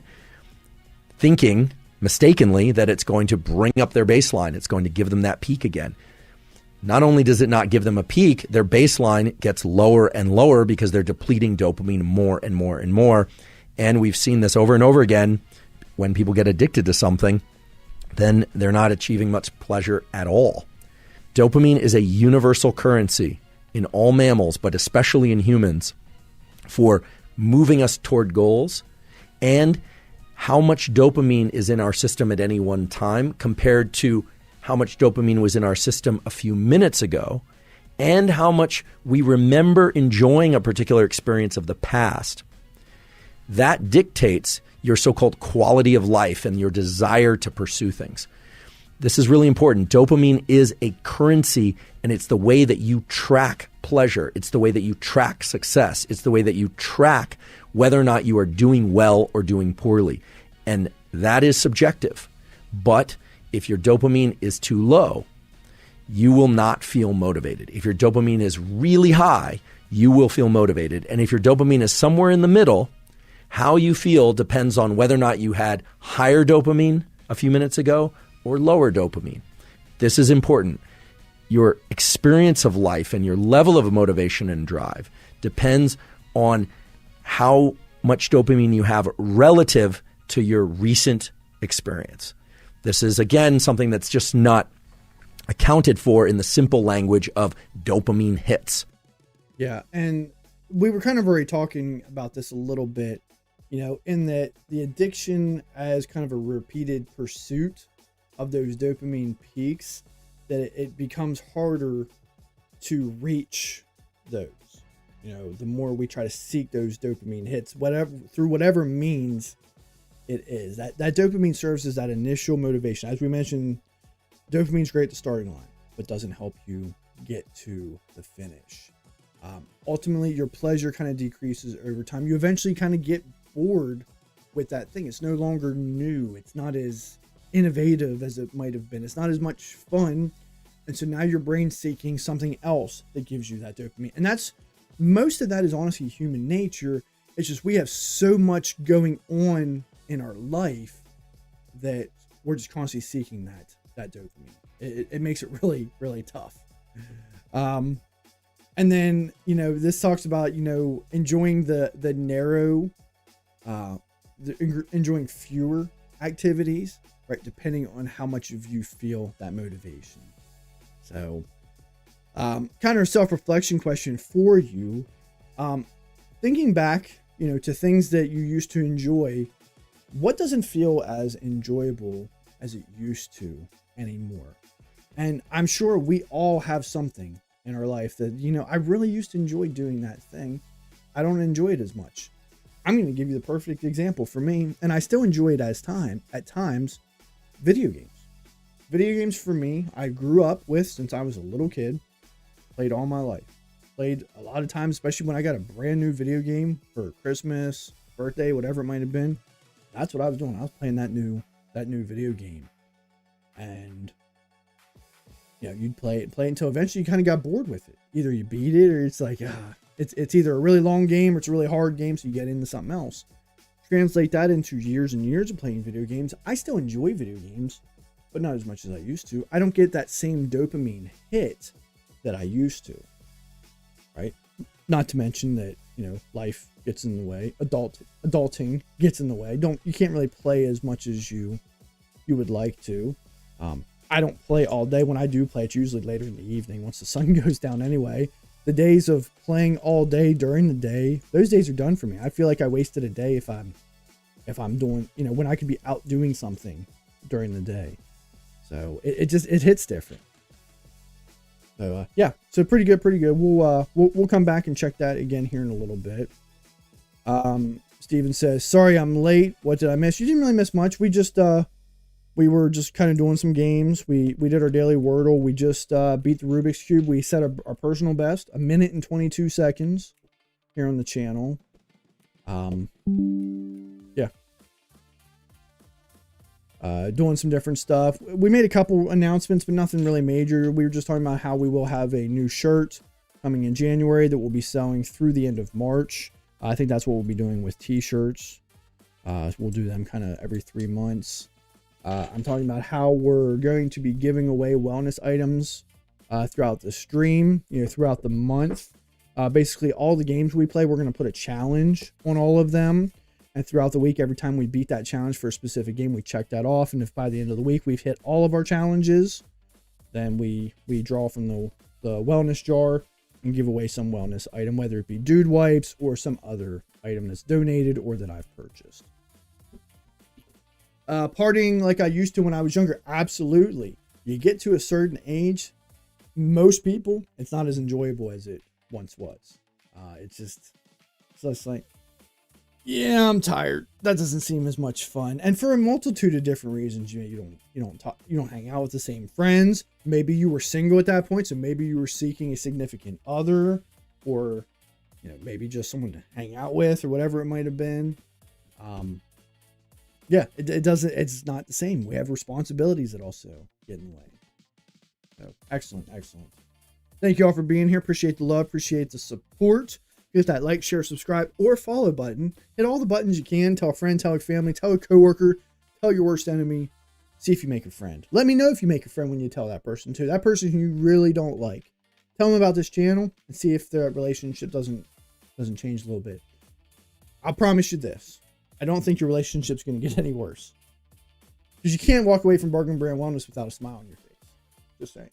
thinking mistakenly that it's going to bring up their baseline. It's going to give them that peak again. Not only does it not give them a peak, their baseline gets lower and lower because they're depleting dopamine more and more and more. And we've seen this over and over again. When people get addicted to something, then they're not achieving much pleasure at all. Dopamine is a universal currency in all mammals, but especially in humans, for moving us toward goals. And how much dopamine is in our system at any one time compared to how much dopamine was in our system a few minutes ago, and how much we remember enjoying a particular experience of the past. That dictates your so-called quality of life and your desire to pursue things. This is really important. Dopamine is a currency, and it's the way that you track pleasure. It's the way that you track success. It's the way that you track whether or not you are doing well or doing poorly. And that is subjective. But if your dopamine is too low, you will not feel motivated. If your dopamine is really high, you will feel motivated. And if your dopamine is somewhere in the middle, how you feel depends on whether or not you had higher dopamine a few minutes ago or lower dopamine. This is important. Your experience of life and your level of motivation and drive depends on how much dopamine you have relative to your recent experience. This is, again, something that's just not accounted for in the simple language of dopamine hits. Yeah, and we were kind of already talking about this a little bit, in that the addiction as kind of a repeated pursuit of those dopamine peaks, that it becomes harder to reach those. The more we try to seek those dopamine hits, through whatever means it is, that dopamine serves as that initial motivation. As we mentioned, dopamine's great at the starting line, but doesn't help you get to the finish. Ultimately, your pleasure kind of decreases over time. You eventually kind of get bored with that thing. It's no longer new. It's not as innovative as it might have been. It's not as much fun. And so now your brain's seeking something else that gives you that dopamine. And most of that is honestly human nature. It's just we have so much going on in our life that we're just constantly seeking that dopamine. It makes it really, really tough. And then, this talks about, enjoying the narrow, enjoying fewer activities, right? Depending on how much of you feel that motivation. So, kind of a self-reflection question for you. Thinking back, to things that you used to enjoy, what doesn't feel as enjoyable as it used to anymore? And I'm sure we all have something in our life that, I really used to enjoy doing that thing. I don't enjoy it as much. I'm going to give you the perfect example for me, and I still enjoy it at times, video games. Video games for me, I grew up with since I was a little kid, played all my life. Played a lot of times, especially when I got a brand new video game for Christmas, birthday, whatever it might have been. That's what I was doing. I was playing that new video game. And you'd play it until eventually you kind of got bored with it. Either you beat it or it's like, it's either a really long game or it's a really hard game, so you get into something else. Translate that into years and years of playing video games. I still enjoy video games, but not as much as I used to. I don't get that same dopamine hit that I used to, right? Not to mention that, life gets in the way. Adulting gets in the way. You can't really play as much as you would like to. I don't play all day. When I do play, it's usually later in the evening once the sun goes down anyway. The days of playing all day during the day, those days are done for me. I feel like I wasted a day if I'm doing, when I could be out doing something during the day. So it hits different. So so pretty good. We'll come back and check that again here in a little bit. Steven says, sorry I'm late. What did I miss? You didn't really miss much. We were just kind of doing some games. We did our daily Wordle. We just beat the Rubik's Cube. We set our personal best, 1 minute and 22 seconds here on the channel. Doing some different stuff. We made a couple announcements, but nothing really major. We were just talking about how we will have a new shirt coming in January that we'll be selling through the end of March. I think that's what we'll be doing with t-shirts. We'll do them kind of every 3 months. I'm talking about how we're going to be giving away wellness items throughout the stream, throughout the month. Basically, all the games we play, we're going to put a challenge on all of them. And throughout the week, every time we beat that challenge for a specific game, we check that off. And if by the end of the week we've hit all of our challenges, then we draw from the wellness jar and give away some wellness item, whether it be dude wipes or some other item that's donated or that I've purchased. Partying like I used to when I was younger, absolutely. You get to a certain age, most people, it's not as enjoyable as it once was. It's just like, yeah, I'm tired. That doesn't seem as much fun. And for a multitude of different reasons, you don't hang out with the same friends. Maybe you were single at that point, so maybe you were seeking a significant other, or maybe just someone to hang out with, or whatever it might have been. It's not the same. We have responsibilities that also get in the way. So excellent. Thank you all for being here. Appreciate the love. Appreciate the support. Hit that like, share, subscribe, or follow button. Hit all the buttons you can. Tell a friend, tell a family, tell a coworker, tell your worst enemy. See if you make a friend. Let me know if you make a friend when you tell that person too. That person who you really don't like. Tell them about this channel and see if their relationship doesn't change a little bit. I'll promise you this. I don't think your relationship's going to get any worse. Because you can't walk away from Bargain Brand Wellness without a smile on your face. Just saying.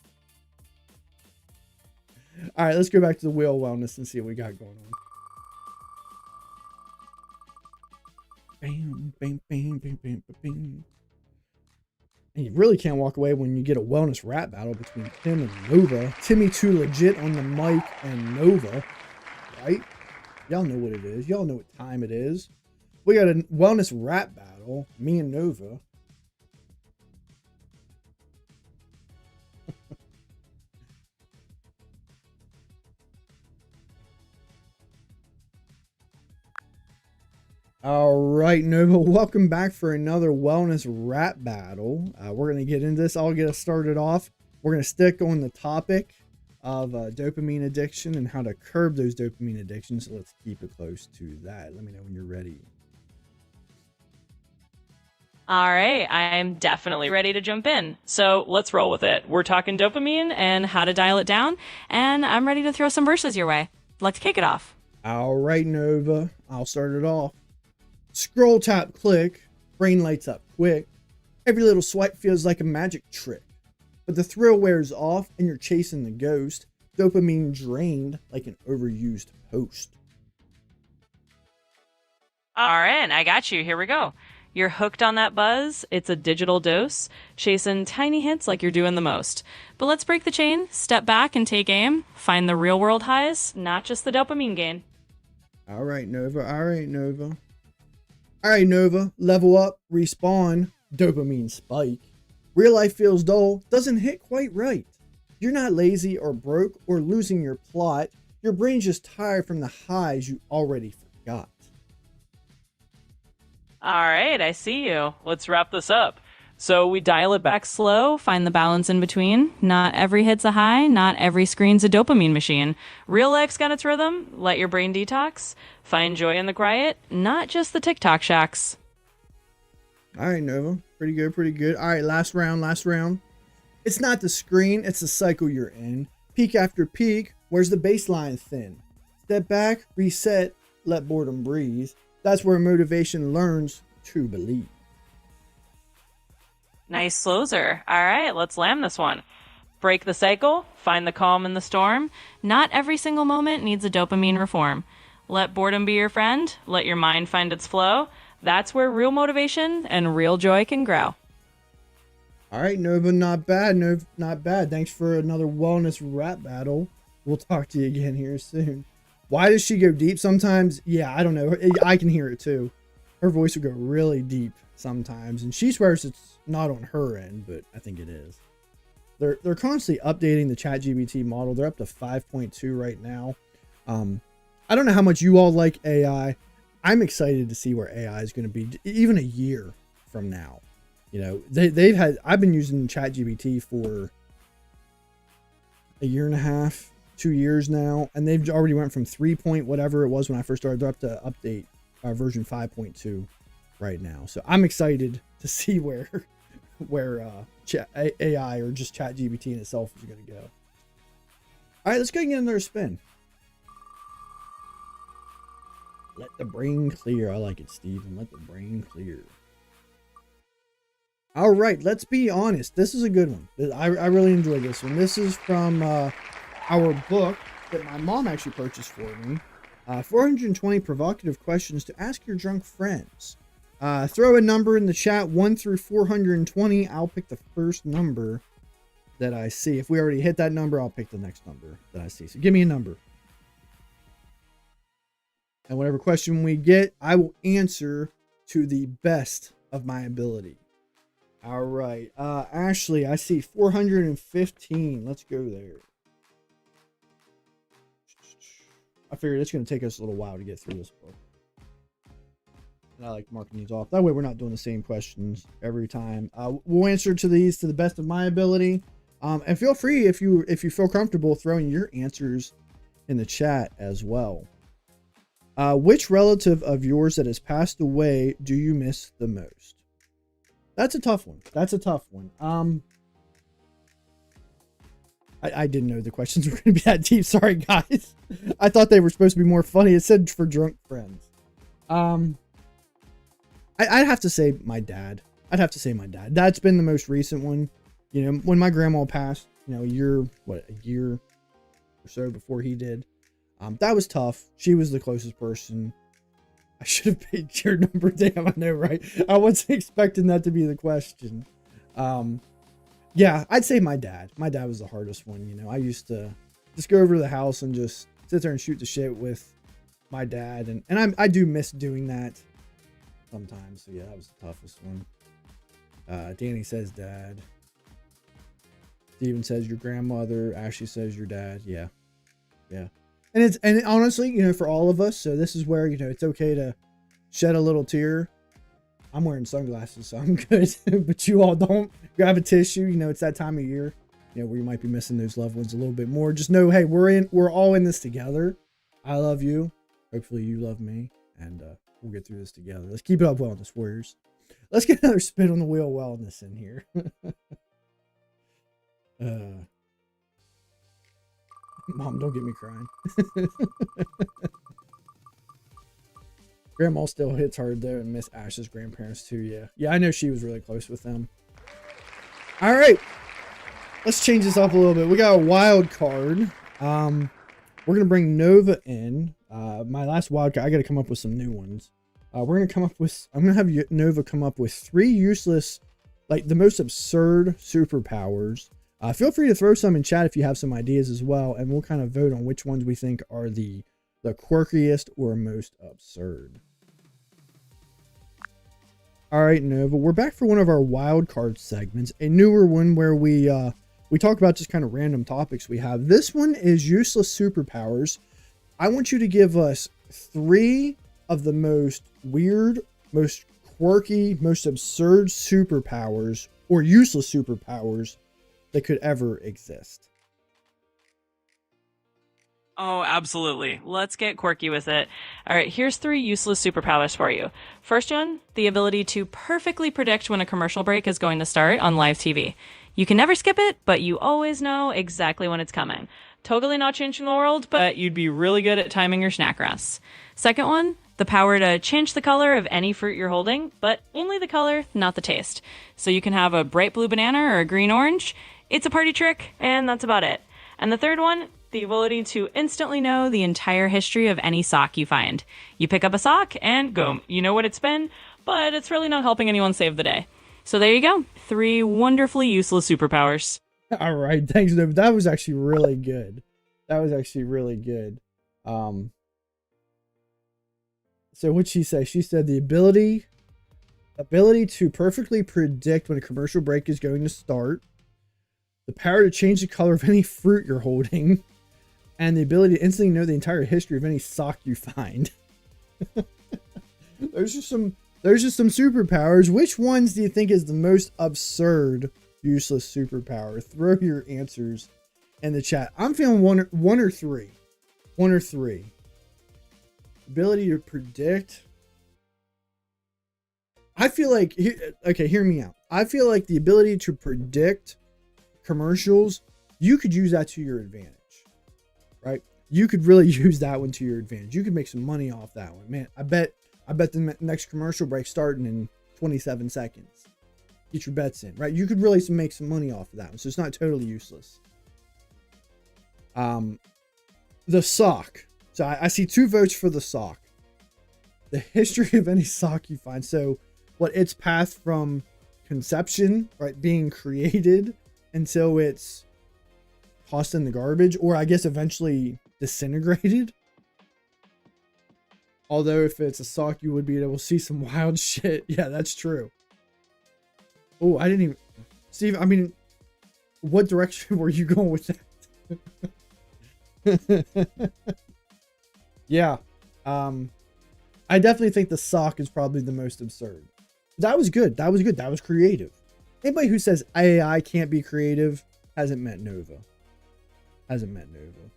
All right, let's go back to the wheel wellness and see what we got going on. Bam, bam, bam, bam, bam, bam. And you really can't walk away when you get a wellness rap battle between Tim and Nova. Timmy Too Legit on the mic and Nova, right? Y'all know what it is. Y'all know what time it is. We got a wellness rap battle, me and Nova. All right, Nova, welcome back for another wellness rap battle. We're going to get into this. I'll get us started off. We're going to stick on the topic of dopamine addiction and how to curb those dopamine addictions. So let's keep it close to that. Let me know when you're ready. All right, I'm definitely ready to jump in. So let's roll with it. We're talking dopamine and how to dial it down, and I'm ready to throw some verses your way. Let's kick it off. All right, Nova, I'll start it off. Scroll, tap, click, brain lights up quick. Every little swipe feels like a magic trick. But the thrill wears off and you're chasing the ghost. Dopamine drained like an overused host. All right, I got you. Here we go. You're hooked on that buzz. It's a digital dose, chasing tiny hits like you're doing the most. But let's break the chain, step back and take aim. Find the real world highs, not just the dopamine gain. All right, Nova. All right, Nova. All right, Nova, level up, respawn, dopamine spike. Real life feels dull, doesn't hit quite right. You're not lazy or broke or losing your plot. Your brain's just tired from the highs you already forgot. All right, I see you. Let's wrap this up. So we dial it back slow, find the balance in between. Not every hit's a high, not every screen's a dopamine machine. Real life's got its rhythm. Let your brain detox. Find joy in the quiet, not just the TikTok shacks. All right, Nova. Pretty good, pretty good. All right, last round, last round. It's not the screen, it's the cycle you're in. Peak after peak, where's the baseline thin? Step back, reset, let boredom breathe. That's where motivation learns to believe. Nice closer. All right, let's lamb this one. Break the cycle, find the calm in the storm. Not every single moment needs a dopamine reform. Let boredom be your friend. Let your mind find its flow. That's where real motivation and real joy can grow. All right, Nova, not bad. Nova, not bad. Thanks for another wellness rap battle. We'll talk to you again here soon. Why does she go deep sometimes? Yeah, I don't know. I can hear it too. Her voice will go really deep sometimes, and she swears it's not on her end, but I think it is. They're constantly updating the ChatGPT model. They're up to 5.2 right now. I don't know how much you all like AI. I'm excited to see where AI is going to be even a year from now. You know, I've been using ChatGPT for a year and a half, 2 years now, and they've already went from 3 point whatever it was when I first started. They're up to update version 5.2 right now. So I'm excited to see where AI or just ChatGPT in itself is going to go. All right, let's go and get another spin. Let the brain clear. I like it, Steven. Let the brain clear. All right, let's be honest. This is a good one. I really enjoyed this one. This is from our book that my mom actually purchased for me. 420 provocative questions to ask your drunk friends. Throw a number in the chat, 1 through 420. I'll pick the first number that I see. If we already hit that number, I'll pick the next number that I see. So give me a number. And whatever question we get, I will answer to the best of my ability. All right. Ashley, I see 415. Let's go there. I figured it's going to take us a little while to get through this book. And I like marking these off. That way we're not doing the same questions every time. We'll answer to these to the best of my ability. And feel free if you feel comfortable throwing your answers in the chat as well. Which relative of yours that has passed away do you miss the most? That's a tough one. I didn't know the questions were going to be that deep. Sorry, guys. I thought they were supposed to be more funny. It said for drunk friends. I'd have to say my dad. That's been the most recent one. You know, when my grandma passed, you know, a year or so before he did. That was tough. She was the closest person. I should have picked your number. Damn, I know, right? I wasn't expecting that to be the question. Yeah, I'd say my dad. My dad was the hardest one. You know, I used to just go over to the house and just sit there and shoot the shit with my dad. And I do miss doing that sometimes. So yeah, that was the toughest one. Danny says dad. Steven says your grandmother. Ashley says your dad. Yeah. And honestly, you know, for all of us, so this is where, you know, it's okay to shed a little tear. I'm wearing sunglasses, so I'm good. But you all don't. Grab a tissue. You know, it's that time of year, you know, where you might be missing those loved ones a little bit more. Just know, hey, we're all in this together. I love you. Hopefully you love me, and we'll get through this together. Let's keep it up, Wellness Warriors. Let's get another spin on the wheel wellness in here. Mom, don't get me crying. Grandma still hits hard though, and Miss Ash's grandparents too. Yeah, I know she was really close with them. All right, let's change this up a little bit. We got a wild card. We're gonna bring Nova in. My last wild card. I got to come up with some new ones. I'm gonna have Nova come up with 3 useless, like the most absurd superpowers. Feel free to throw some in chat if you have some ideas as well, and we'll kind of vote on which ones we think are the quirkiest or most absurd. All right, Nova, we're back for one of our wild card segments, a newer one where we talk about just kind of random topics we have. This one is useless superpowers. I want you to give us 3 of the most weird, most quirky, most absurd superpowers or useless superpowers that could ever exist. Oh, absolutely. Let's get quirky with it. All right, here's 3 useless superpowers for you. First one, the ability to perfectly predict when a commercial break is going to start on live TV. You can never skip it, but you always know exactly when it's coming. Totally not changing the world, but you'd be really good at timing your snack rests. Second one, the power to change the color of any fruit you're holding, but only the color, not the taste. So you can have a bright blue banana or a green orange. It's a party trick, and that's about it. And the third one, the ability to instantly know the entire history of any sock you find. You pick up a sock and boom, you know what it's been, but it's really not helping anyone save the day. So there you go. 3 wonderfully useless superpowers. All right, thanks, Nova. That was actually really good. So what'd she say? She said the ability to perfectly predict when a commercial break is going to start, the power to change the color of any fruit you're holding, and the ability to instantly know the entire history of any sock you find. Those are some superpowers. Which ones do you think is the most absurd, useless superpower? Throw your answers in the chat. I'm feeling one or three. Ability to predict. I feel like, okay, hear me out. I feel like the ability to predict commercials, you could use that to your advantage, right? You could really use that one to your advantage. You could make some money off that one, man. I bet the next commercial break starting in 27 seconds. Get your bets in, right? You could really make some money off of that one, so it's not totally useless. The sock. So I see 2 votes for the sock. The history of any sock you find. So what, its path from conception, right, being created until it's tossed in the garbage, or I guess eventually disintegrated. Although if it's a sock, you would be able to see some wild shit. Yeah, that's true. Oh, I didn't even... Steve, I mean, what direction were you going with that? Yeah. I definitely think the sock is probably the most absurd. That was good. That was creative. Anybody who says AI can't be creative, Hasn't met Nova. Hasn't met Nova.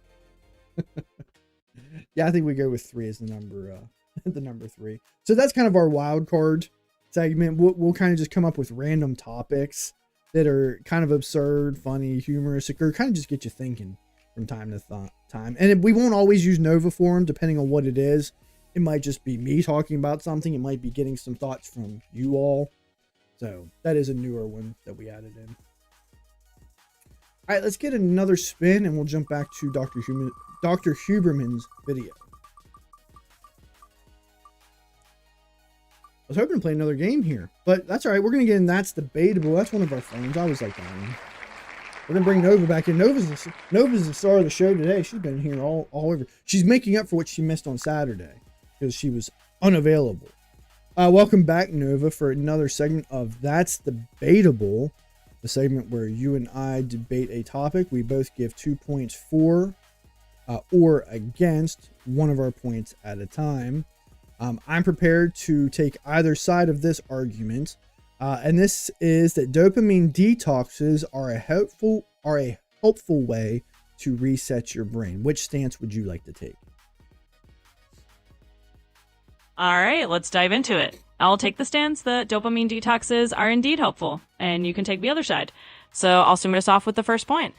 Yeah, I think we go with 3 as the number, the number 3. So that's kind of our wild card segment. We'll kind of just come up with random topics that are kind of absurd, funny, humorous, or kind of just get you thinking from time to time. And we won't always use Nova form, depending on what it is. It might just be me talking about something. It might be getting some thoughts from you all. So that is a newer one that we added in. All right, let's get another spin and we'll jump back to Dr. Huberman's video. I was hoping to play another game here, but that's all right. We're going to get in That's Debatable. That's one of our phones. I always like that one. We're going to bring Nova back in. Nova's the star of the show today. She's been here all over. She's making up for what she missed on Saturday because she was unavailable. Welcome back, Nova, for another segment of That's Debatable, the segment where you and I debate a topic. We both give 2 points for or against one of our points at a time. I'm prepared to take either side of this argument, and this is that dopamine detoxes are a helpful way to reset your brain. Which stance would you like to take? All right, let's dive into it. I'll take the stance that dopamine detoxes are indeed helpful, and you can take the other side. So I'll start us off with the first point.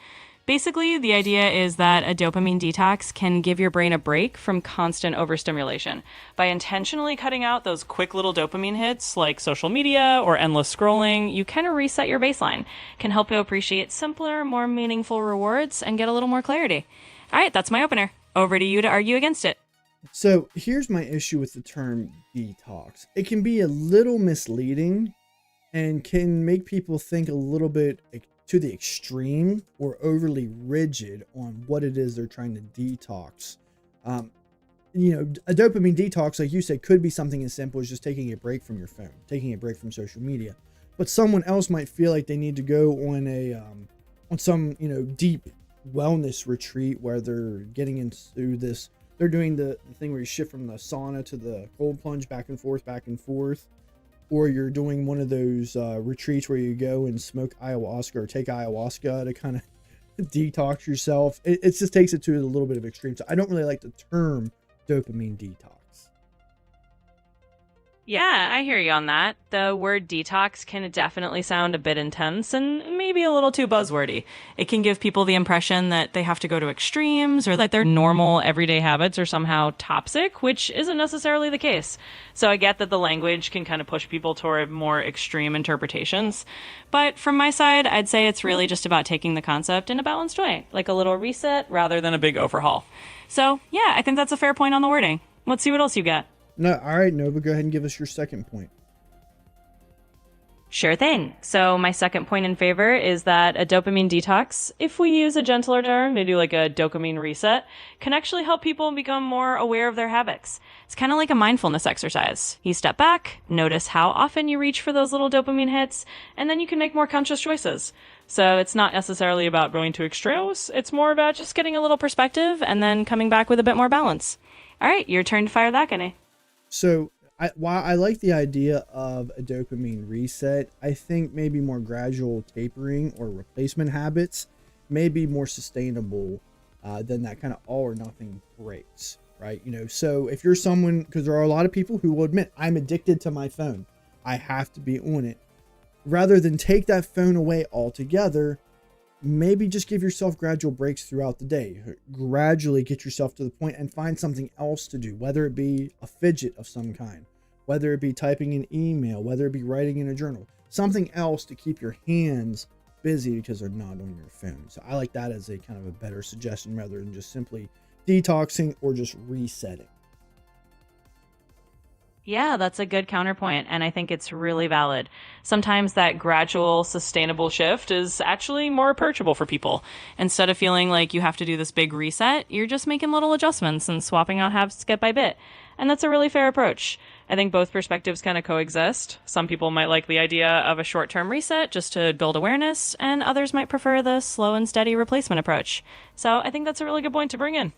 Basically, the idea is that a dopamine detox can give your brain a break from constant overstimulation. By intentionally cutting out those quick little dopamine hits like social media or endless scrolling, you kind of reset your baseline. Can help you appreciate simpler, more meaningful rewards and get a little more clarity. All right, that's my opener. Over to you to argue against it. So here's my issue with the term detox. It can be a little misleading and can make people think a little bit to the extreme or overly rigid on what it is they're trying to detox. A dopamine detox, like you said, could be something as simple as just taking a break from your phone, taking a break from social media. But someone else might feel like they need to go on some deep wellness retreat where they're getting into this. They're doing the thing where you shift from the sauna to the cold plunge back and forth. Or you're doing one of those retreats where you go and smoke ayahuasca or take ayahuasca to kind of detox yourself. It just takes it to a little bit of extreme. So I don't really like the term dopamine detox. Yeah, I hear you on that. The word detox can definitely sound a bit intense and maybe a little too buzzwordy. It can give people the impression that they have to go to extremes or that their normal everyday habits are somehow toxic, which isn't necessarily the case. So I get that the language can kind of push people toward more extreme interpretations. But from my side, I'd say it's really just about taking the concept in a balanced way, like a little reset rather than a big overhaul. So yeah, I think that's a fair point on the wording. Let's see what else you got. No, all right, Nova, go ahead and give us your second point. Sure thing. So my second point in favor is that a dopamine detox, if we use a gentler term, maybe like a dopamine reset, can actually help people become more aware of their habits. It's kind of like a mindfulness exercise. You step back, notice how often you reach for those little dopamine hits, and then you can make more conscious choices. So it's not necessarily about going to extremes. It's more about just getting a little perspective and then coming back with a bit more balance. All right, your turn to fire that guy. So while I like the idea of a dopamine reset, I think maybe more gradual tapering or replacement habits may be more sustainable than that kind of all or nothing breaks, right? So if you're someone, because there are a lot of people who will admit, I'm addicted to my phone, I have to be on it. Rather than take that phone away altogether, maybe just give yourself gradual breaks throughout the day. Gradually get yourself to the point and find something else to do, whether it be a fidget of some kind, whether it be typing an email, whether it be writing in a journal, something else to keep your hands busy because they're not on your phone. So I like that as a kind of a better suggestion rather than just simply detoxing or just resetting. Yeah, that's a good counterpoint, and I think it's really valid. Sometimes that gradual, sustainable shift is actually more approachable for people. Instead of feeling like you have to do this big reset, you're just making little adjustments and swapping out habits bit by bit. And that's a really fair approach. I think both perspectives kind of coexist. Some people might like the idea of a short-term reset just to build awareness, and others might prefer the slow and steady replacement approach. So I think that's a really good point to bring in.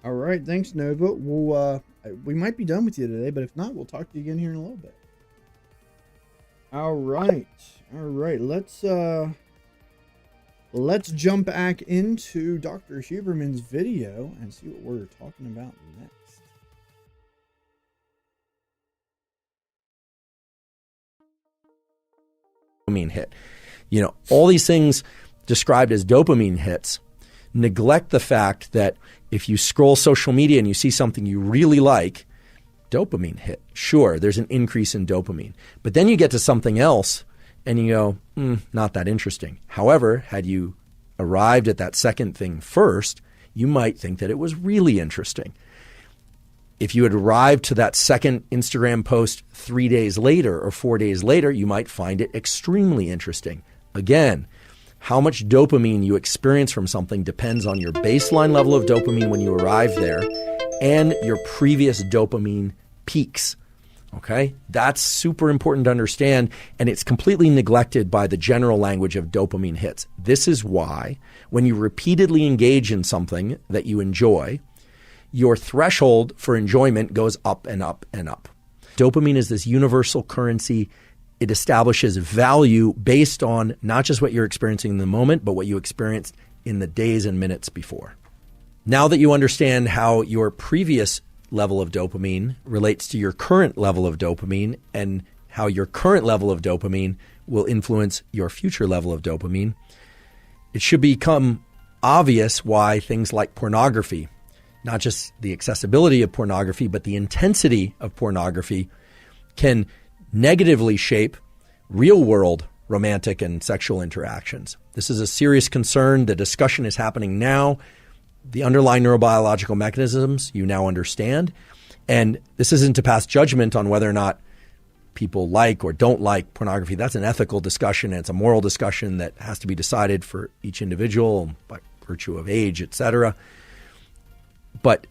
All right, thanks, Nova. We might be done with you today, but if not, we'll talk to you again here in a little bit. All right. Let's let's jump back into Dr. Huberman's video and see what we're talking about next. Dopamine hit. All these things described as dopamine hits neglect the fact that if you scroll social media and you see something you really like, dopamine hit. Sure, there's an increase in dopamine. But then you get to something else and you go, not that interesting. However, had you arrived at that second thing first, you might think that it was really interesting. If you had arrived to that second Instagram post 3 days later or 4 days later, you might find it extremely interesting. Again, how much dopamine you experience from something depends on your baseline level of dopamine when you arrive there and your previous dopamine peaks. Okay? That's super important to understand, and it's completely neglected by the general language of dopamine hits. This is why when you repeatedly engage in something that you enjoy, your threshold for enjoyment goes up and up and up. Dopamine is this universal currency. It establishes value based on not just what you're experiencing in the moment, but what you experienced in the days and minutes before. Now that you understand how your previous level of dopamine relates to your current level of dopamine and how your current level of dopamine will influence your future level of dopamine, it should become obvious why things like pornography, not just the accessibility of pornography, but the intensity of pornography can negatively shape real-world romantic and sexual interactions. This is a serious concern. The discussion is happening now. The underlying neurobiological mechanisms you now understand. And this isn't to pass judgment on whether or not people like or don't like pornography. That's an ethical discussion, and it's a moral discussion that has to be decided for each individual by virtue of age, etc. But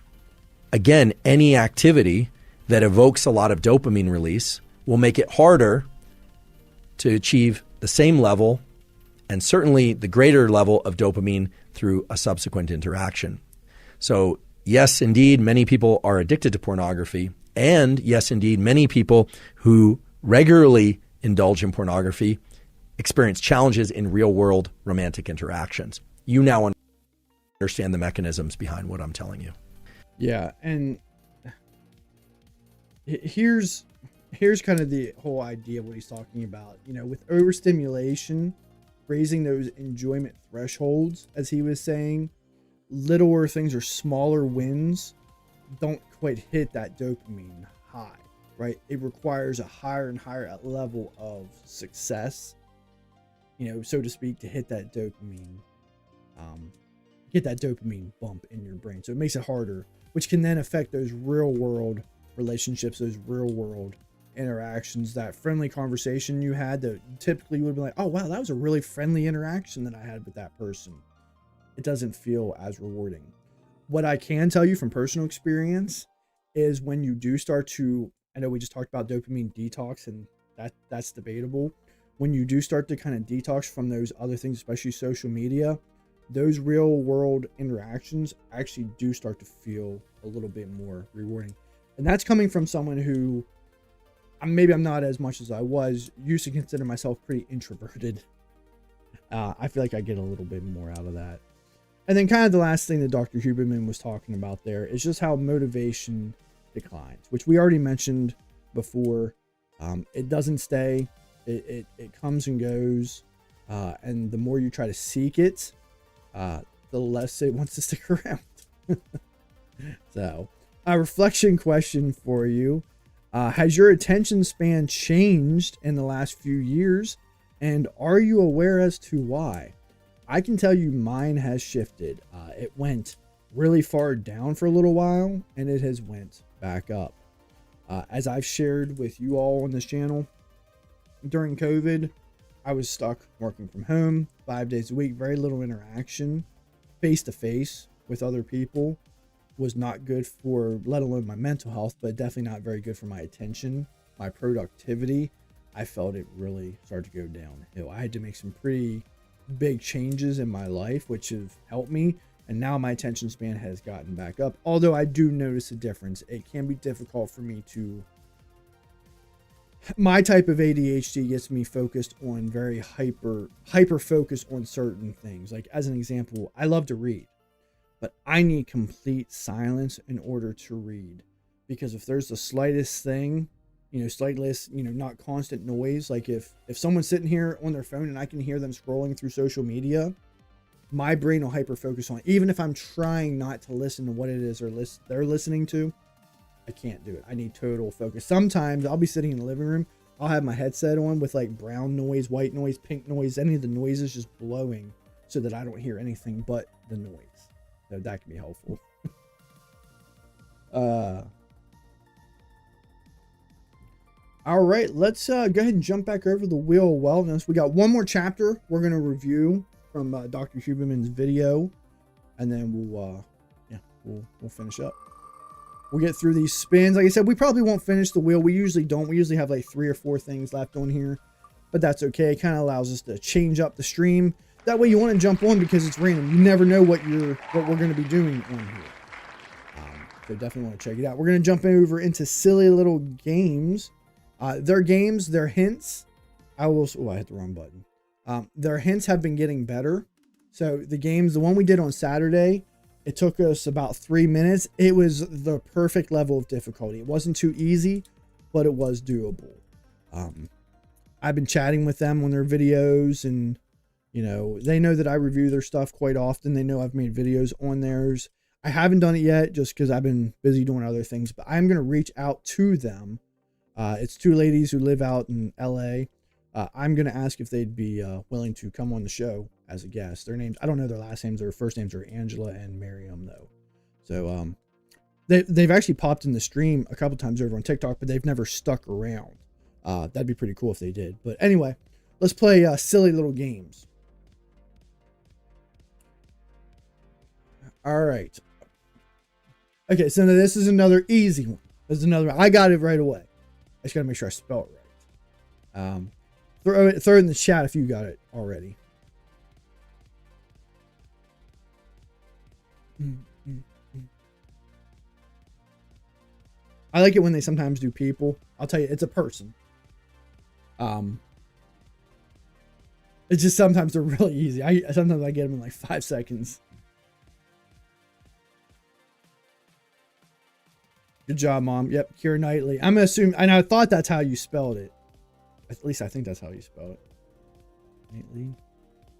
again, any activity that evokes a lot of dopamine release will make it harder to achieve the same level and certainly the greater level of dopamine through a subsequent interaction. So yes, indeed, many people are addicted to pornography. And yes, indeed, many people who regularly indulge in pornography experience challenges in real-world romantic interactions. You now understand the mechanisms behind what I'm telling you. Yeah, and here's kind of the whole idea of what he's talking about. With overstimulation, raising those enjoyment thresholds, as he was saying, littler things or smaller wins don't quite hit that dopamine high, right? It requires a higher and higher level of success, so to speak, to hit that dopamine, get that dopamine bump in your brain. So it makes it harder, which can then affect those real world relationships, those real world interactions. That friendly conversation you had that typically you would be like, oh wow, that was a really friendly interaction that I had with that person. It doesn't feel as rewarding. What I can tell you from personal experience is when you do start to, I know we just talked about dopamine detox, and that's debatable. When you do start to kind of detox from those other things, especially social media, those real world interactions actually do start to feel a little bit more rewarding. And that's coming from someone who, maybe I'm not as much as I was, used to consider myself pretty introverted. I feel like I get a little bit more out of that. And then kind of the last thing that Dr. Huberman was talking about there is just how motivation declines, which we already mentioned before. It doesn't stay. It comes and goes. And the more you try to seek it, the less it wants to stick around. So, a reflection question for you. Has your attention span changed in the last few years? And are you aware as to why? I can tell you mine has shifted. It went really far down for a little while, and it has went back up. As I've shared with you all on this channel, during COVID, I was stuck working from home 5 days a week, very little interaction face to face with other people. Was not good for, let alone my mental health, but definitely not very good for my attention, my productivity. I felt it really started to go downhill. I had to make some pretty big changes in my life, which have helped me. And now my attention span has gotten back up. Although I do notice a difference. It can be difficult for me to my type of ADHD gets me focused on very hyper focused on certain things. Like as an example, I love to read, but I need complete silence in order to read, because if there's the slightest thing, slightest, not constant noise, like if someone's sitting here on their phone and I can hear them scrolling through social media, my brain will hyper focus on it. Even if I'm trying not to listen to what it is they're listening to, I can't do it. I need total focus. Sometimes I'll be sitting in the living room, I'll have my headset on with like brown noise, white noise, pink noise, any of the noises just blowing so that I don't hear anything but the noise. So that can be helpful. All right, let's go ahead and jump back over the Wheel of Wellness. We got one more chapter we're going to review from Dr. Huberman's video, and then we'll finish up. We'll get through these spins. Like I said, we probably won't finish the wheel. We usually don't. We usually have like 3 or 4 things left on here, but that's okay. It kind of allows us to change up the stream. That way you want to jump on because it's random. You never know what we're going to be doing on here. So definitely want to check it out. We're going to jump over into silly little games. Their games, their hints. I hit the wrong button. Their hints have been getting better. So the games, the one we did on Saturday, it took us about 3 minutes. It was the perfect level of difficulty. It wasn't too easy, but it was doable. I've been chatting with them on their videos, and they know that I review their stuff quite often. They know I've made videos on theirs. I haven't done it yet just because I've been busy doing other things, but I'm going to reach out to them. It's 2 ladies who live out in LA. I'm going to ask if they'd be willing to come on the show as a guest. Their names, I don't know their last names. Their first names are Angela and Miriam, though. So they've actually popped in the stream a couple times over on TikTok, but they've never stuck around. That'd be pretty cool if they did. But anyway, let's play silly little games. All right. Okay, so now this is another easy one. This is another one. I got it right away. I just got to make sure I spell it right. Throw it in the chat if you got it already. I like it when they sometimes do people. I'll tell you, it's a person. It's just sometimes they're really easy. Sometimes I get them in like 5 seconds. Good job, Mom. Yep, Keira Knightley. I'm gonna assume, and I thought that's how you spelled it. At least I think that's how you spell it. Knightley?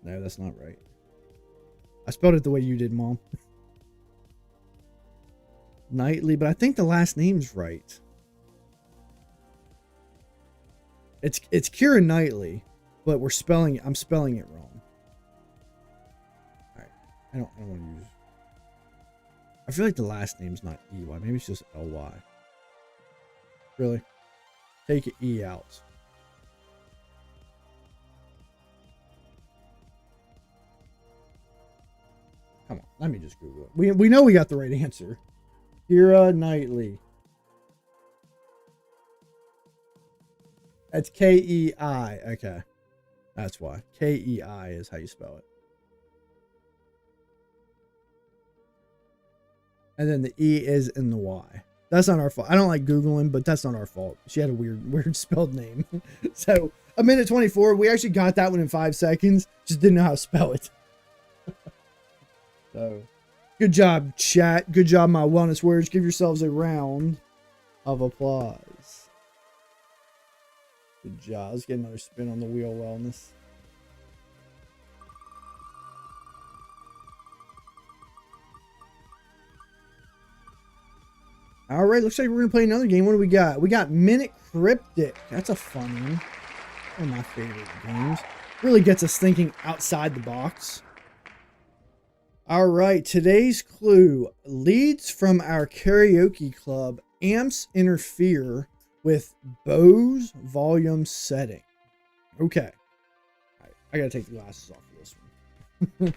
No, that's not right. I spelled it the way you did, Mom. Knightley, but I think the last name's right. It's Keira Knightley, but I'm spelling it wrong. Alright. I don't want to use. I feel like the last name's not EY. Maybe it's just LY. Really? Take an E out. Come on, let me just Google it. We know we got the right answer. Keira Knightley. That's K-E-I. Okay. That's why. K-E-I is how you spell it. And then the E is in the Y. That's not our fault. I don't like Googling, but that's not our fault. She had a weird spelled name. So, 1:24. We actually got that one in 5 seconds. Just didn't know how to spell it. So, good job, chat. Good job, my wellness warriors. Give yourselves a round of applause. Good job. Let's get another spin on the wheel of wellness. All right, looks like we're going to play another game. What do we got? We got Minute Cryptic. That's a fun one. One of my favorite games. Really gets us thinking outside the box. All right, today's clue. Leads from our karaoke club. Amps interfere with Bose volume setting. Okay. All right, I got to take the glasses off for this one.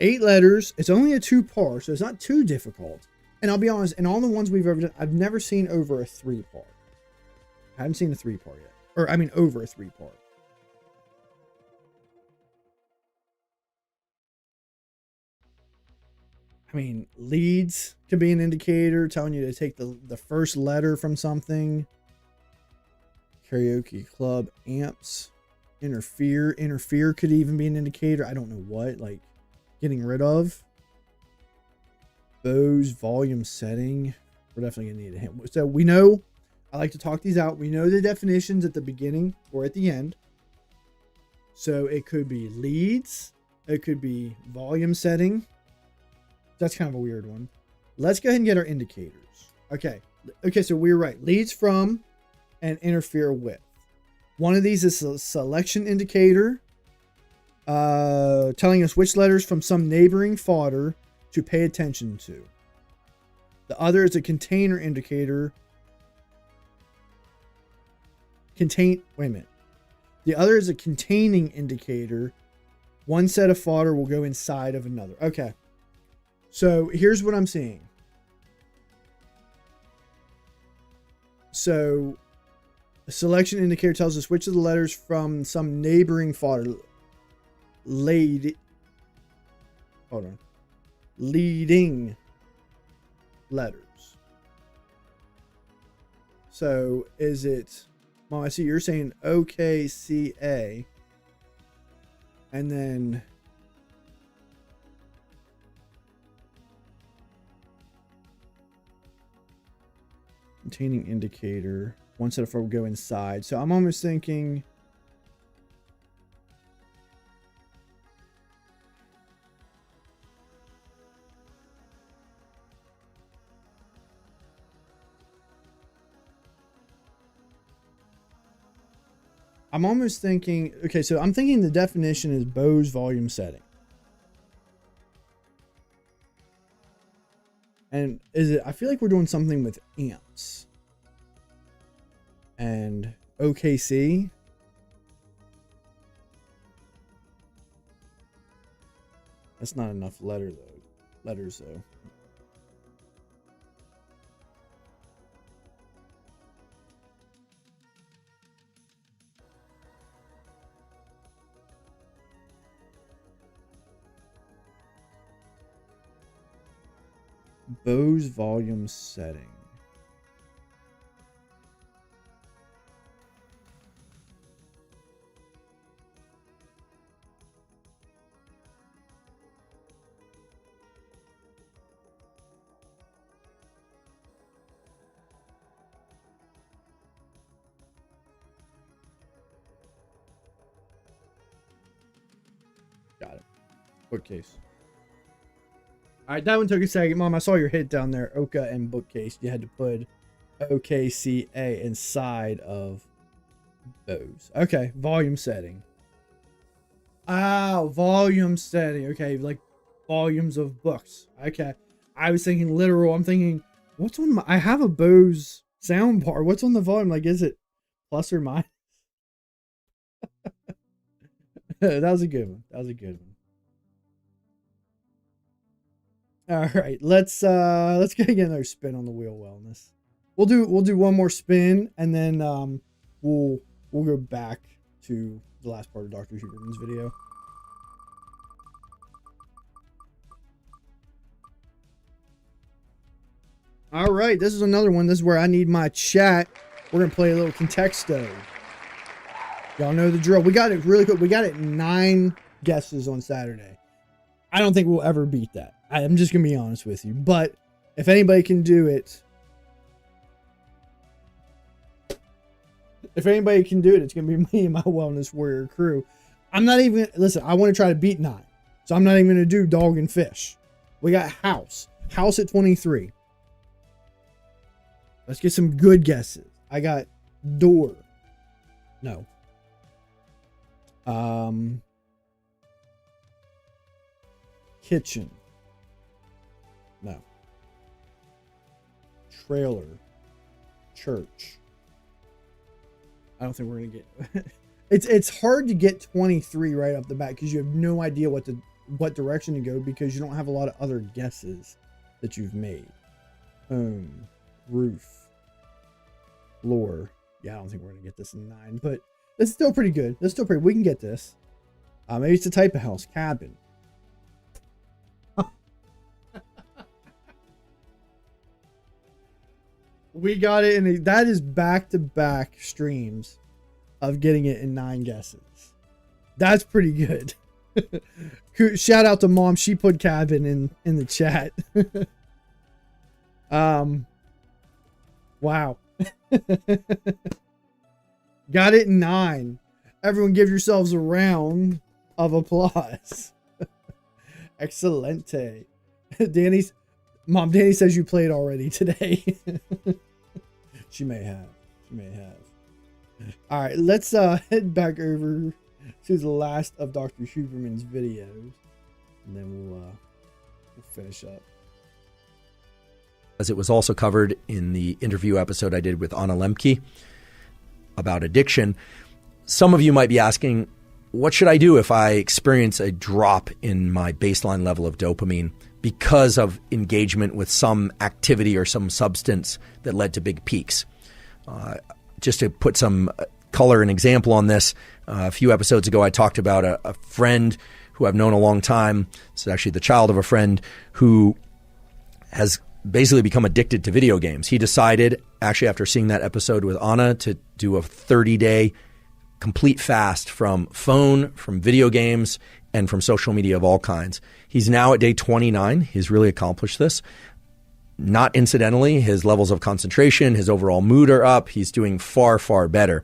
8 letters. It's only a 2-part, so it's not too difficult. And I'll be honest, in all the ones we've ever done, I've never seen over a 3-part. I haven't seen a 3-part yet. Or, I mean, over a 3-part. I mean, leads could be an indicator telling you to take the first letter from something. Karaoke club, amps, interfere. Interfere could even be an indicator. I don't know what, like getting rid of. Bose volume setting. We're definitely gonna need a hint. So we know, I like to talk these out. We know the definitions at the beginning or at the end. So it could be leads. It could be volume setting. That's kind of a weird one. Let's go ahead and get our indicators. Okay. Okay, so we were right. Leads from and interfere with. One of these is a selection indicator, telling us which letters from some neighboring fodder to pay attention to. The other is a container indicator. Wait a minute. The other is a containing indicator. One set of fodder will go inside of another. Okay. So here's what I'm seeing. So a selection indicator tells us which of the letters from some neighboring fodder leading letters. So is it, well, I see you're saying OKCA, and then containing indicator. One set of four will go inside. So I'm almost thinking okay, so I'm thinking the definition is Bose volume setting. And is it, I feel like we're doing something with amps. And OKC. That's not enough letters though. Bose volume setting. Got it. Bookcase. All right, that one took a second. Mom, I saw your hit down there. Oka and bookcase. You had to put OKCA inside of those. Okay, volume setting. Oh, volume setting. Okay, like volumes of books. Okay. I was thinking literal. I'm thinking, what's on my... I have a Bose sound bar. What's on the volume? Like, is it plus or minus? That was a good one. That was a good one. All right, let's get another spin on the wheel wellness. We'll do one more spin, and then we'll go back to the last part of Dr. Huberman's video. All right, this is another one. This is where I need my chat. We're gonna play a little contexto. Y'all know the drill. We got it really quick. We got it 9 guesses on Saturday. I don't think we'll ever beat that. I'm just going to be honest with you. But if anybody can do it, it's going to be me and my Wellness Warrior crew. I'm not even, listen, I want to try to beat 9. So I'm not even going to do dog and fish. We got house at 23. Let's get some good guesses. I got door. No. Kitchen. No. Trailer. Church. I don't think we're gonna get it's hard to get 23 right off the bat because you have no idea what direction to go because you don't have a lot of other guesses that you've made. Home. Roof. Floor. Yeah, I don't think we're gonna get this in 9, but it's still pretty good. We can get this. Maybe it's a type of house. Cabin. We got it that is back-to-back streams of getting it in 9 guesses. That's pretty good. Shout out to Mom. She put cabin in the chat. Wow. Got it in 9. Everyone give yourselves a round of applause. Excelente. Danny says you played already today. She may have. All right, let's head back over to the last of Dr. Huberman's videos, and then we'll finish up. As it was also covered in the interview episode I did with Anna Lemke about addiction, some of you might be asking, what should I do if I experience a drop in my baseline level of dopamine because of engagement with some activity or some substance that led to big peaks? Just to put some color and example on this, a few episodes ago I talked about a friend who I've known a long time. It's actually the child of a friend who has basically become addicted to video games. He decided, actually after seeing that episode with Anna, to do a 30-day complete fast from phone, from video games, and from social media of all kinds. He's now at day 29. He's really accomplished this. Not incidentally, his levels of concentration, his overall mood are up. He's doing far, far better.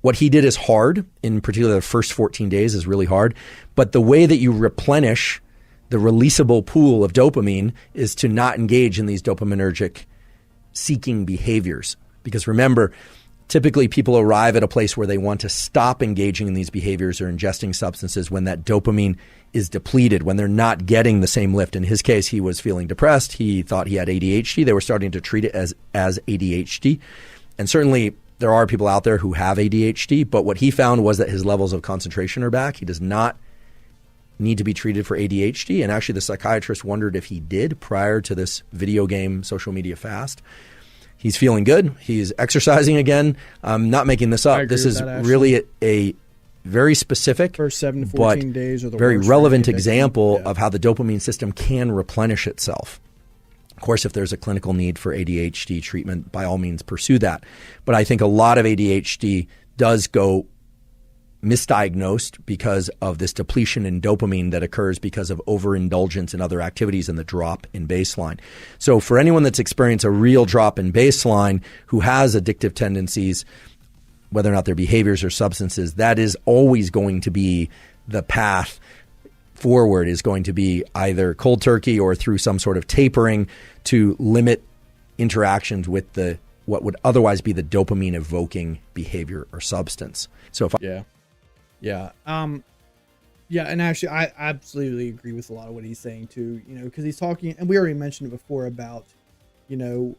What he did is hard. In particular, the first 14 days is really hard. But the way that you replenish the releasable pool of dopamine is to not engage in these dopaminergic seeking behaviors. Because remember, typically people arrive at a place where they want to stop engaging in these behaviors or ingesting substances when that dopamine is depleted, when they're not getting the same lift. In his case, he was feeling depressed. He thought he had ADHD. They were starting to treat it as ADHD. And certainly there are people out there who have ADHD, but what he found was that his levels of concentration are back. He does not need to be treated for ADHD. And actually the psychiatrist wondered if he did prior to this video game social media fast. He's feeling good. He's exercising again. I'm not making this up. This is really a very specific, first 7 to 14 days, or the very relevant example of how the dopamine system can replenish itself. Of course, if there's a clinical need for ADHD treatment, by all means pursue that. But I think a lot of ADHD does go misdiagnosed because of this depletion in dopamine that occurs because of overindulgence in other activities and the drop in baseline. So for anyone that's experienced a real drop in baseline who has addictive tendencies, whether or not they're behaviors or substances, that is always going to be the path forward, is going to be either cold turkey or through some sort of tapering to limit interactions with the what would otherwise be the dopamine evoking behavior or substance. So if Yeah, and actually I absolutely agree with a lot of what he's saying too, because he's talking, and we already mentioned it before, about, do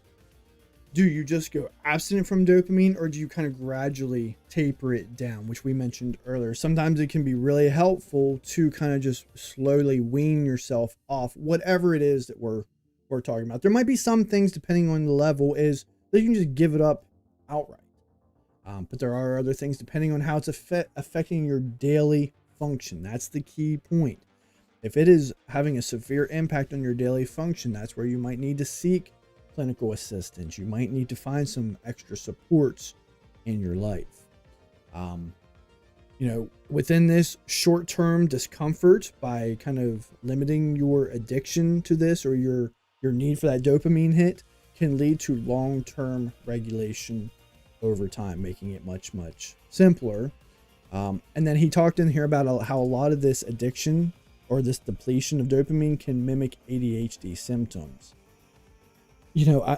you just go abstinent from dopamine, or do you kind of gradually taper it down, which we mentioned earlier. Sometimes it can be really helpful to kind of just slowly wean yourself off whatever it is that we're talking about. There might be some things, depending on the level, is that you can just give it up outright. But there are other things, depending on how it's affecting your daily function. That's the key point. If it is having a severe impact on your daily function, that's where you might need to seek clinical assistance. You might need to find some extra supports in your life. Within this short-term discomfort, by kind of limiting your addiction to this, or your need for that dopamine hit, can lead to long-term regulation over time, making it much, much simpler. And then he talked in here about how a lot of this addiction or this depletion of dopamine can mimic ADHD symptoms.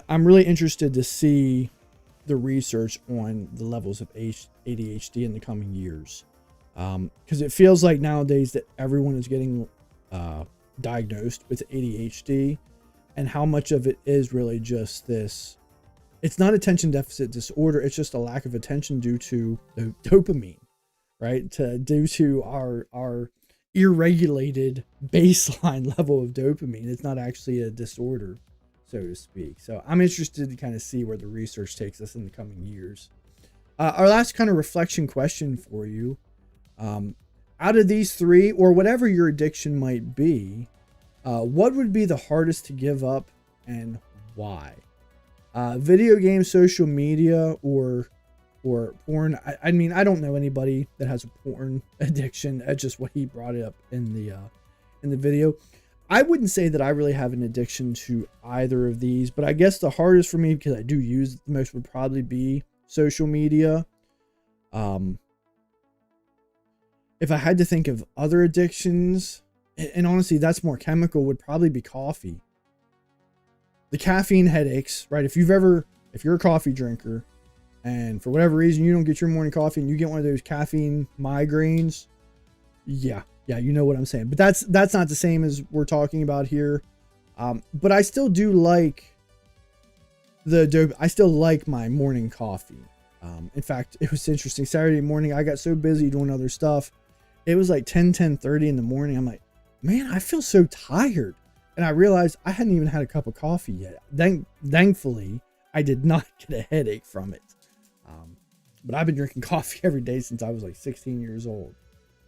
I'm really interested to see the research on the levels of ADHD in the coming years. Because it feels like nowadays that everyone is getting diagnosed with ADHD, and how much of it is really just this. It's not attention deficit disorder. It's just a lack of attention due to the dopamine, right? Due to our irregulated baseline level of dopamine. It's not actually a disorder, so to speak. So I'm interested to kind of see where the research takes us in the coming years. Our last kind of reflection question for you. Out of these three, or whatever your addiction might be, what would be the hardest to give up, and why? Video games, social media, or porn. I mean, I don't know anybody that has a porn addiction. That's just what he brought it up in the video. I wouldn't say that I really have an addiction to either of these, but I guess the hardest for me, because I do use it the most, would probably be social media. If I had to think of other addictions, and honestly, that's more chemical, would probably be coffee. The caffeine headaches, right? If you're a coffee drinker and for whatever reason you don't get your morning coffee and you get one of those caffeine migraines, yeah, you know what I'm saying. But that's not the same as we're talking about here. But I still do like I still like my morning coffee. In fact, it was interesting. Saturday morning, I got so busy doing other stuff. It was like 10:30 in the morning. I'm like, man, I feel so tired. And I realized I hadn't even had a cup of coffee yet. Thankfully, I did not get a headache from it. But I've been drinking coffee every day since I was like 16 years old.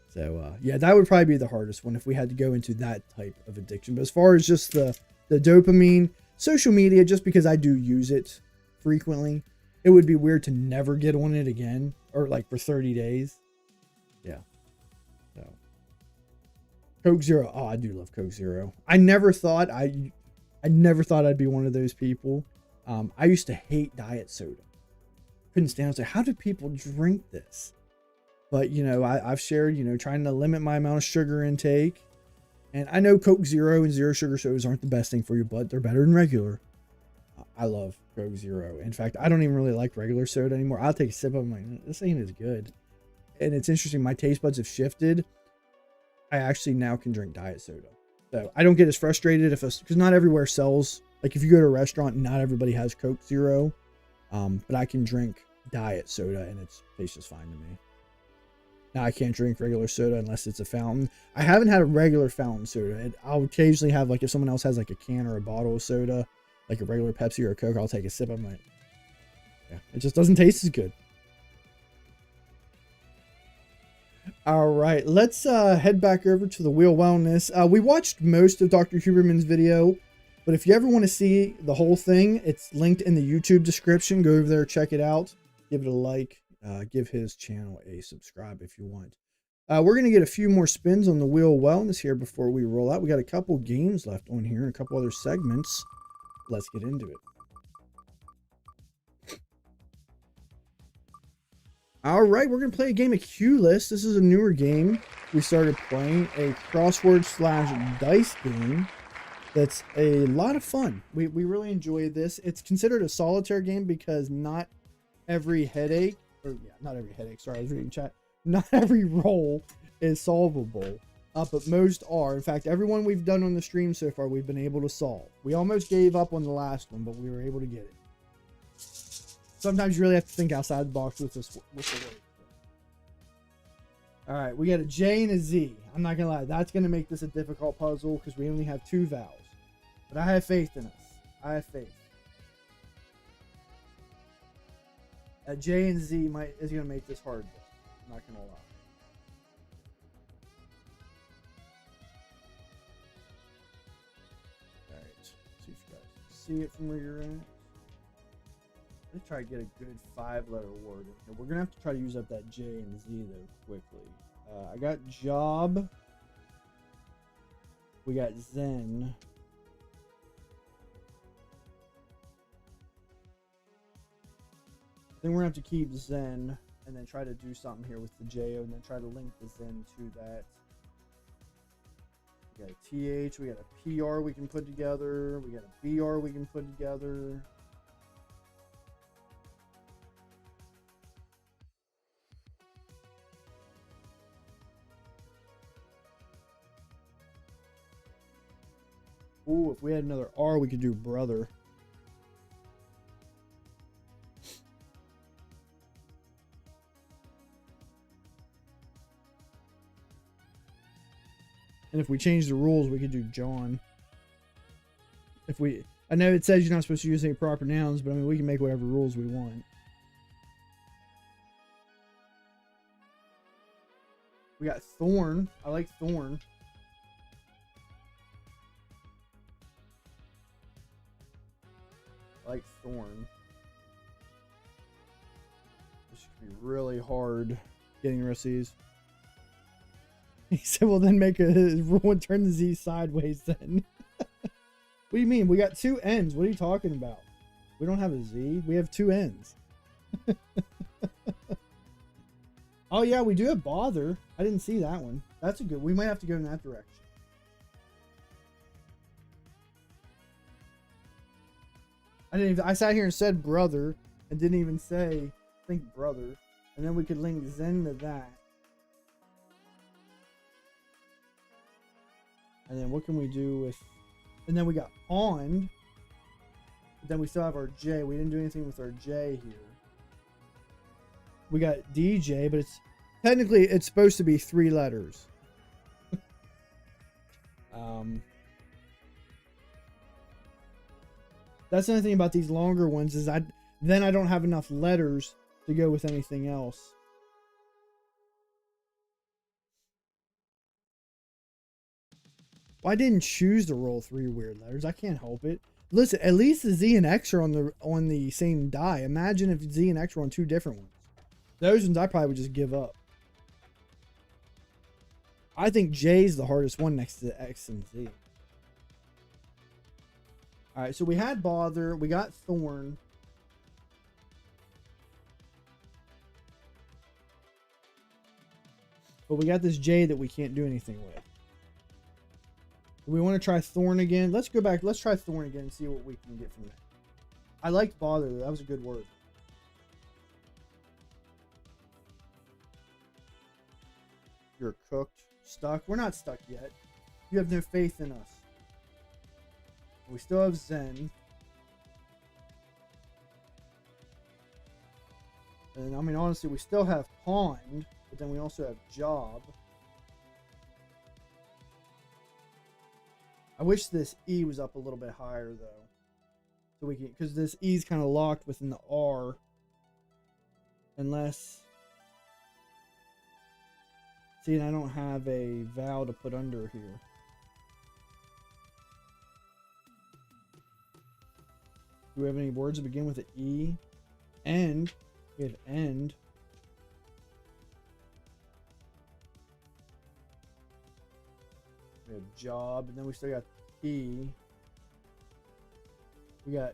So yeah, that would probably be the hardest one if we had to go into that type of addiction. But as far as just the dopamine, social media, just because I do use it frequently, it would be weird to never get on it again, or like for 30 days. Yeah. So Coke Zero. Oh, I do love Coke Zero. I never thought I'd be one of those people. I used to hate diet soda. Couldn't stand it. I was like, how do people drink this? But, you know, I've shared, you know, trying to limit my amount of sugar intake. And I know Coke Zero and zero sugar sodas aren't the best thing for you, but they're better than regular. I love Coke Zero. In fact, I don't even really like regular soda anymore. I'll take a sip of it. I'm like, this ain't as good. And it's interesting. My taste buds have shifted. I actually now can drink diet soda. So I don't get as frustrated because not everywhere sells. Like if you go to a restaurant, not everybody has Coke Zero. But I can drink diet soda and it tastes just fine to me. Now I can't drink regular soda unless it's a fountain. I haven't had a regular fountain soda. I'll occasionally have, like, if someone else has like a can or a bottle of soda, like a regular Pepsi or a Coke, I'll take a sip. I'm like, yeah, it just doesn't taste as good. All right, let's head back over to the Wheel Wellness. We watched most of Dr. Huberman's video, but if you ever want to see the whole thing, it's linked in the YouTube description. Go over there, check it out, give it a like, give his channel a subscribe if you want. We're going to get a few more spins on the Wheel Wellness here before we roll out. We got a couple games left on here and a couple other segments. Let's get into it. All right, we're going to play a game of Q List. This is a newer game. We started playing a crossword/dice game that's a lot of fun. We really enjoy this. It's considered a solitaire game because not every headache, not every roll is solvable. But most are. In fact, everyone we've done on the stream so far, we've been able to solve. We almost gave up on the last one, but we were able to get it. Sometimes you really have to think outside the box with the word. All right, we got a J and a Z. I'm not gonna lie, that's gonna make this a difficult puzzle because we only have 2 vowels. But I have faith in us. I have faith. A J and Z is gonna make this hard. I'm not gonna lie. All right, see if you guys see it from where you're at. Let's try to get a good 5-letter word in here. We're gonna have to try to use up that J and Z though quickly. I got job. We got Zen. I think we're gonna have to keep Zen and then try to do something here with the JO and then try to link the Zen to that. We got a TH, we got a PR we can put together, we got a BR we can put together. Ooh, if we had another R, we could do brother. And if we change the rules, we could do John. I know it says you're not supposed to use any proper nouns, but I mean, we can make whatever rules we want. We got Thorn. I like Thorn. like thorn. This should be really hard getting the rest of these. He said, well, then make a turn the Z sideways then. What do you mean? We got two N's. What are you talking about? We don't have a Z. We have two N's. Oh, yeah, we do have bother. I didn't see that one. That's a good. We might have to go in that direction. I sat here and said brother and didn't even say think brother. And then we could link Zen to that. And then what can we do with... And then we got pond. But then we still have our J. We didn't do anything with our J here. We got DJ, but it's... Technically, it's supposed to be 3 letters. That's another thing about these longer ones is then I don't have enough letters to go with anything else. Well, I didn't choose to roll 3 weird letters. I can't help it. Listen, at least the Z and X are on the same die. Imagine if Z and X were on 2 different ones. Those ones I probably would just give up. I think J's the hardest one next to X and Z. Alright, so we had bother. We got thorn. But we got this J that we can't do anything with. We want to try thorn again. Let's go back. Let's try thorn again and see what we can get from that. I liked bother. That was a good word. You're cooked. Stuck. We're not stuck yet. You have no faith in us. We still have Zen. And I mean, honestly, we still have pond, but then we also have job. I wish this E was up a little bit higher though. So we can, because this E is kind of locked within the R. Unless, see, and I don't have a vowel to put under here. Do we have any words that begin with an E? End. We have end. We have job, and then we still got P. We got.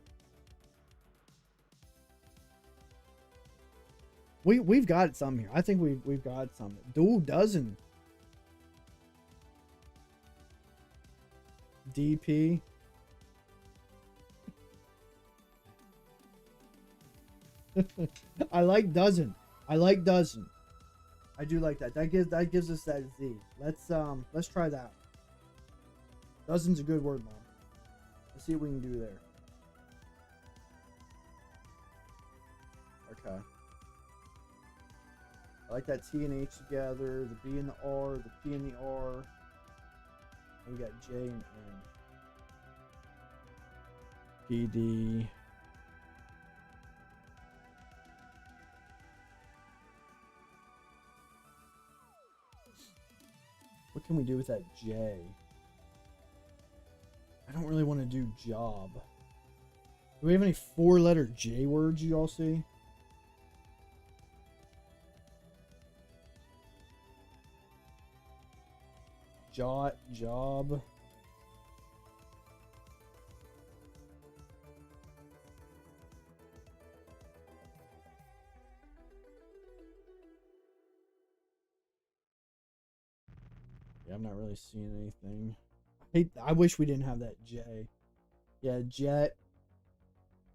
We've got some here. I think we've got some. Dual dozen. DP. I like dozen. I like dozen. I do like that. That gives us that Z. Let's try that. Dozen's a good word, Mom. Let's see what we can do there. Okay. I like that T and H together, the B and the R, the P and the R. And we got J and N. PD. What can we do with that J? I don't really want to do job. Do we have any 4-letter J words you all see? Jot, job. Yeah, I'm not really seeing anything. I wish we didn't have that J. Yeah, jet.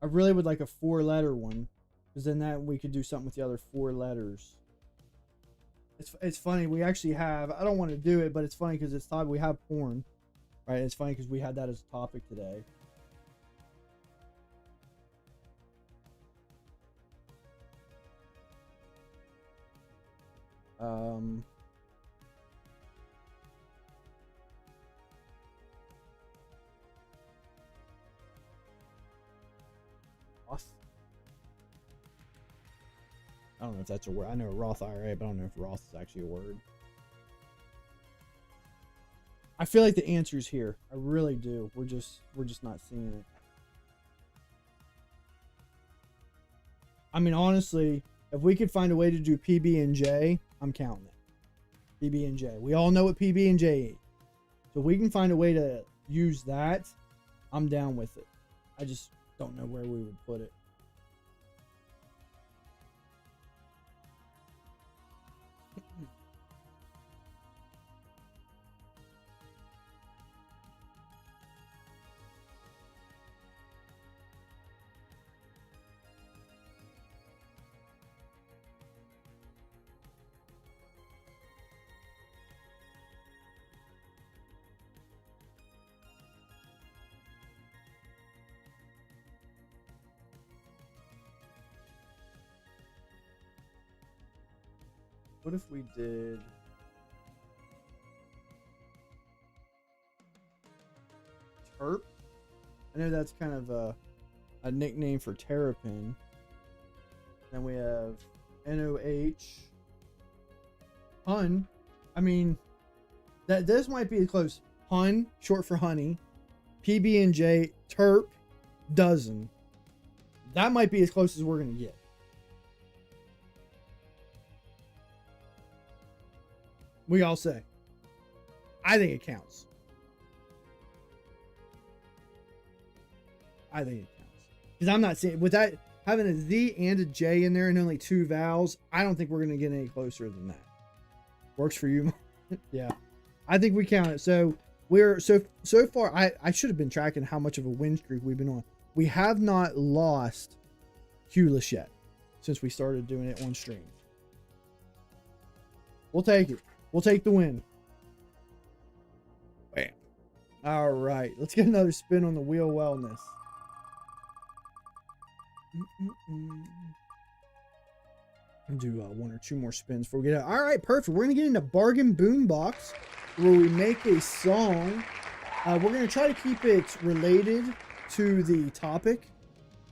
I really would like a 4-letter one, because then that we could do something with the other 4 letters. It's funny, we actually have, I don't want to do it, but it's funny because it's thought we have porn, right? It's funny because we had that as a topic today. I don't know if that's a word. I know Roth IRA, but I don't know if Roth is actually a word. I feel like the answer's here. I really do. We're just not seeing it. I mean, honestly, if we could find a way to do PB and J, I'm counting it. PB and J. We all know what PB and J is. So if we can find a way to use that, I'm down with it. I just don't know where we would put it. What if we did Terp? I know that's kind of a nickname for terrapin. Then we have NOH. Hun. I mean, this might be close. Hun, short for honey. PB and J, terp, dozen. That might be as close as we're gonna get. We all say. I think it counts. I think it counts. Because I'm not saying, with that, having a Z and a J in there and only 2 vowels, I don't think we're going to get any closer than that. Works for you? Yeah. I think we count it. So, we're, so far, I should have been tracking how much of a win streak we've been on. We have not lost Hulish yet since we started doing it on stream. We'll take it. We'll take the win. Bam. All right. Let's get another spin on the wheel wellness. I'll do 1 or 2 more spins before we get out. All right, perfect. We're going to get into Bargain Boombox, where we make a song. We're going to try to keep it related to the topic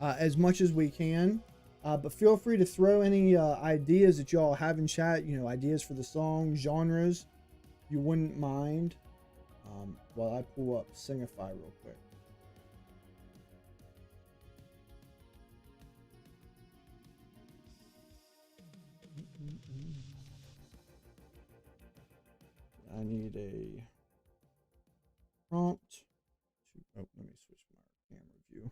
as much as we can. But feel free to throw any ideas that y'all have in chat, you know, ideas for the song, genres, you wouldn't mind, while I pull up Singify real quick. I need a prompt. Oh, let me switch my camera view.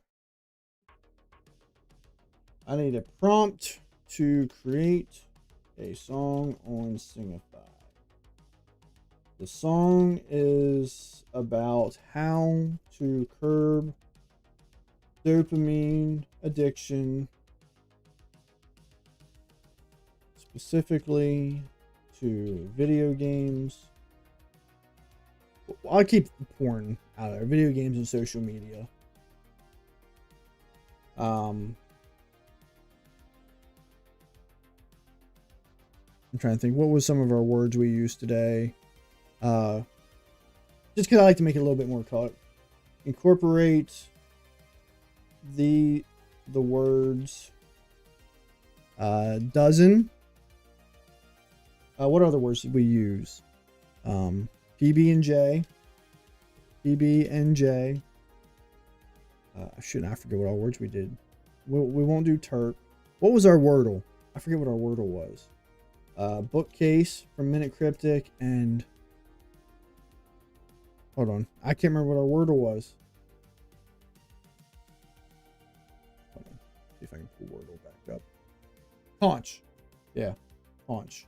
I need a prompt to create a song on Singify. The song is about how to curb dopamine addiction, specifically to video games. I'll keep the porn out of there. Video games and social media. I'm trying to think, what was some of our words we used today? Just because I like to make it a little bit more color. Incorporate the words dozen. What other words did we use? PB and J. PB and J. I forget what all words we did. We won't do terp. What was our wordle? I forget what our wordle was. Bookcase from Minute Cryptic, and hold on, I can't remember what our wordle was. Hold on, see if I can pull wordle back up. Conch, yeah, conch,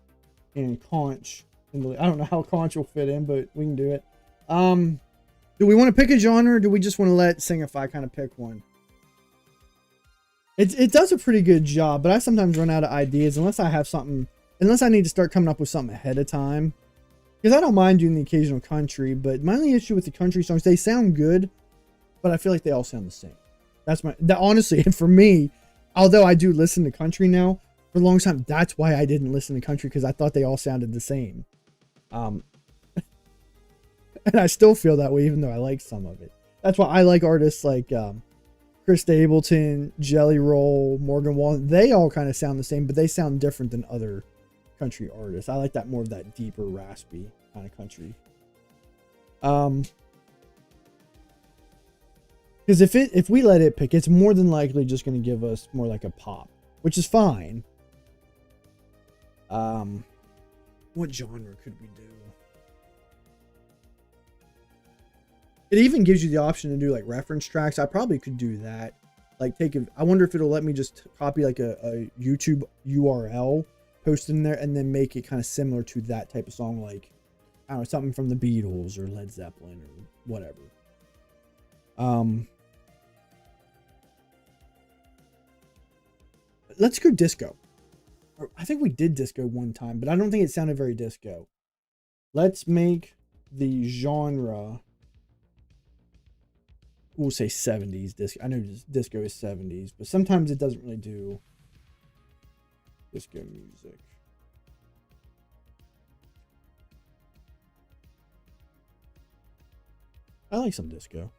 and conch. I don't know how conch will fit in, but we can do it. Do we want to pick a genre, or do we just want to let Singify kind of pick one? It does a pretty good job, but I sometimes run out of ideas unless I have something. Unless I need to start coming up with something ahead of time. Because I don't mind doing the occasional country, but my only issue with the country songs, they sound good, but I feel like they all sound the same. Honestly, and for me, although I do listen to country now, for a long time, that's why I didn't listen to country, because I thought they all sounded the same. And I still feel that way, even though I like some of it. That's why I like artists like Chris Stapleton, Jelly Roll, Morgan Wallen. They all kind of sound the same, but they sound different than other country artists. I like that more of that deeper, raspy kind of country. Because if we let it pick, it's more than likely just going to give us more like a pop which is fine. What genre could we do? It even gives you the option to do like reference tracks. I probably could do that. Like I wonder if it'll let me just copy like a YouTube URL, post in there, and then make it kind of similar to that type of song, like I don't know, something from the Beatles or Led Zeppelin or whatever. Let's go disco. I think we did disco one time, but I don't think it sounded very disco. Let's make the genre, we'll say 70s disco. I know disco is 70s, but sometimes it doesn't really do disco music. I like some disco.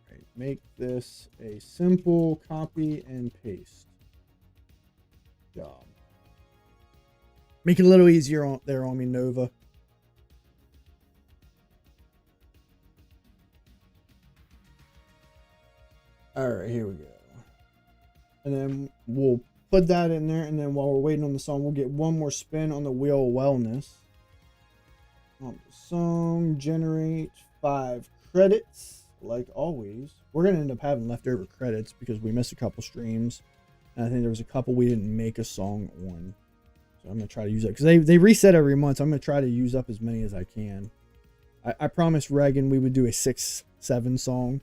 Right, make this a simple copy and paste job. Make it a little easier on me, Nova. All right, here we go. And then we'll put that in there. And then while we're waiting on the song, we'll get one more spin on the wheel of wellness. On the song, generate 5 credits. Like always, we're going to end up having leftover credits because we missed a couple streams. And I think there was a couple we didn't make a song on. So I'm going to try to use it because they reset every month. So I'm going to try to use up as many as I can. I promised Reagan we would do a 6-7 song.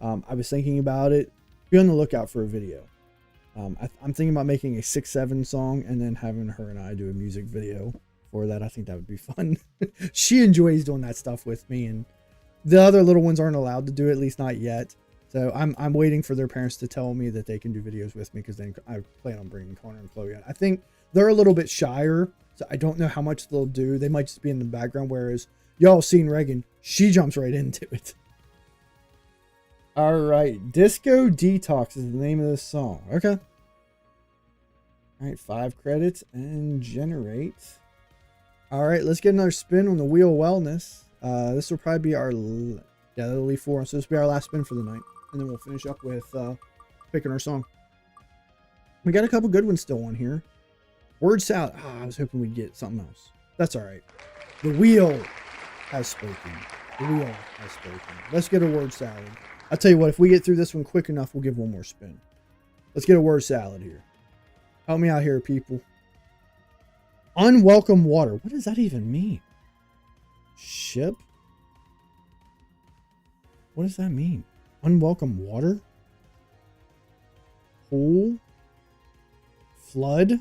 I was thinking about it. Be on the lookout for a video. I'm thinking about making a 6-7 song and then having her and I do a music video for that. I think that would be fun. She enjoys doing that stuff with me, and the other little ones aren't allowed to do it, at least not yet. So I'm waiting for their parents to tell me that they can do videos with me, because then I plan on bringing Connor and Chloe in. I think they're a little bit shyer, so I don't know how much they'll do. They might just be in the background, whereas y'all seen Reagan, she jumps right into it. All right, Disco Detox is the name of this song. Okay. All right, 5 credits and generate. All right, let's get another spin on the wheel of wellness. This will probably be our, that'll leave 4. So this will be our last spin for the night, and then we'll finish up with picking our song. We got a couple good ones still on here. Word salad. I was hoping we'd get something else. That's all right. The wheel has spoken. The wheel has spoken. Let's get a word salad. I'll tell you what, if we get through this one quick enough, we'll give one more spin. Let's get a word salad here. Help me out here, people. Unwelcome water. What does that even mean? Ship? What does that mean? Unwelcome water? Pool? Flood?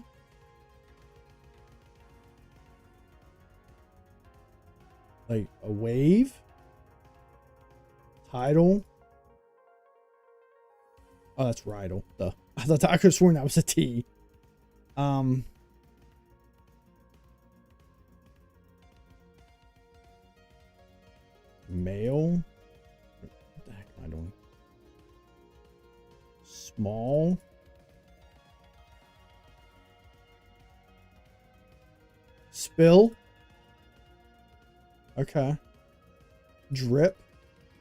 Like a wave? Tidal? Oh, that's Rydal. Duh. I could have sworn that was a T. Male? What the heck am I doing? Small? Spill? Okay. Drip?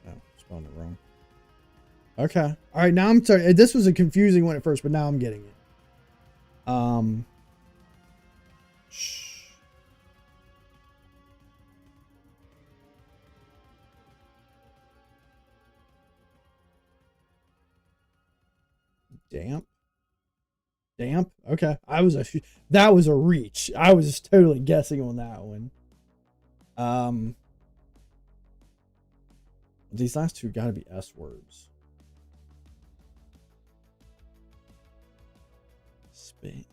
Oh, spelling it wrong. Okay. All right, now I'm sorry. This was a confusing one at first, but now I'm getting it. Damp. Damp. Okay. That was a reach. I was just totally guessing on that one. These last two got to be S words. Space.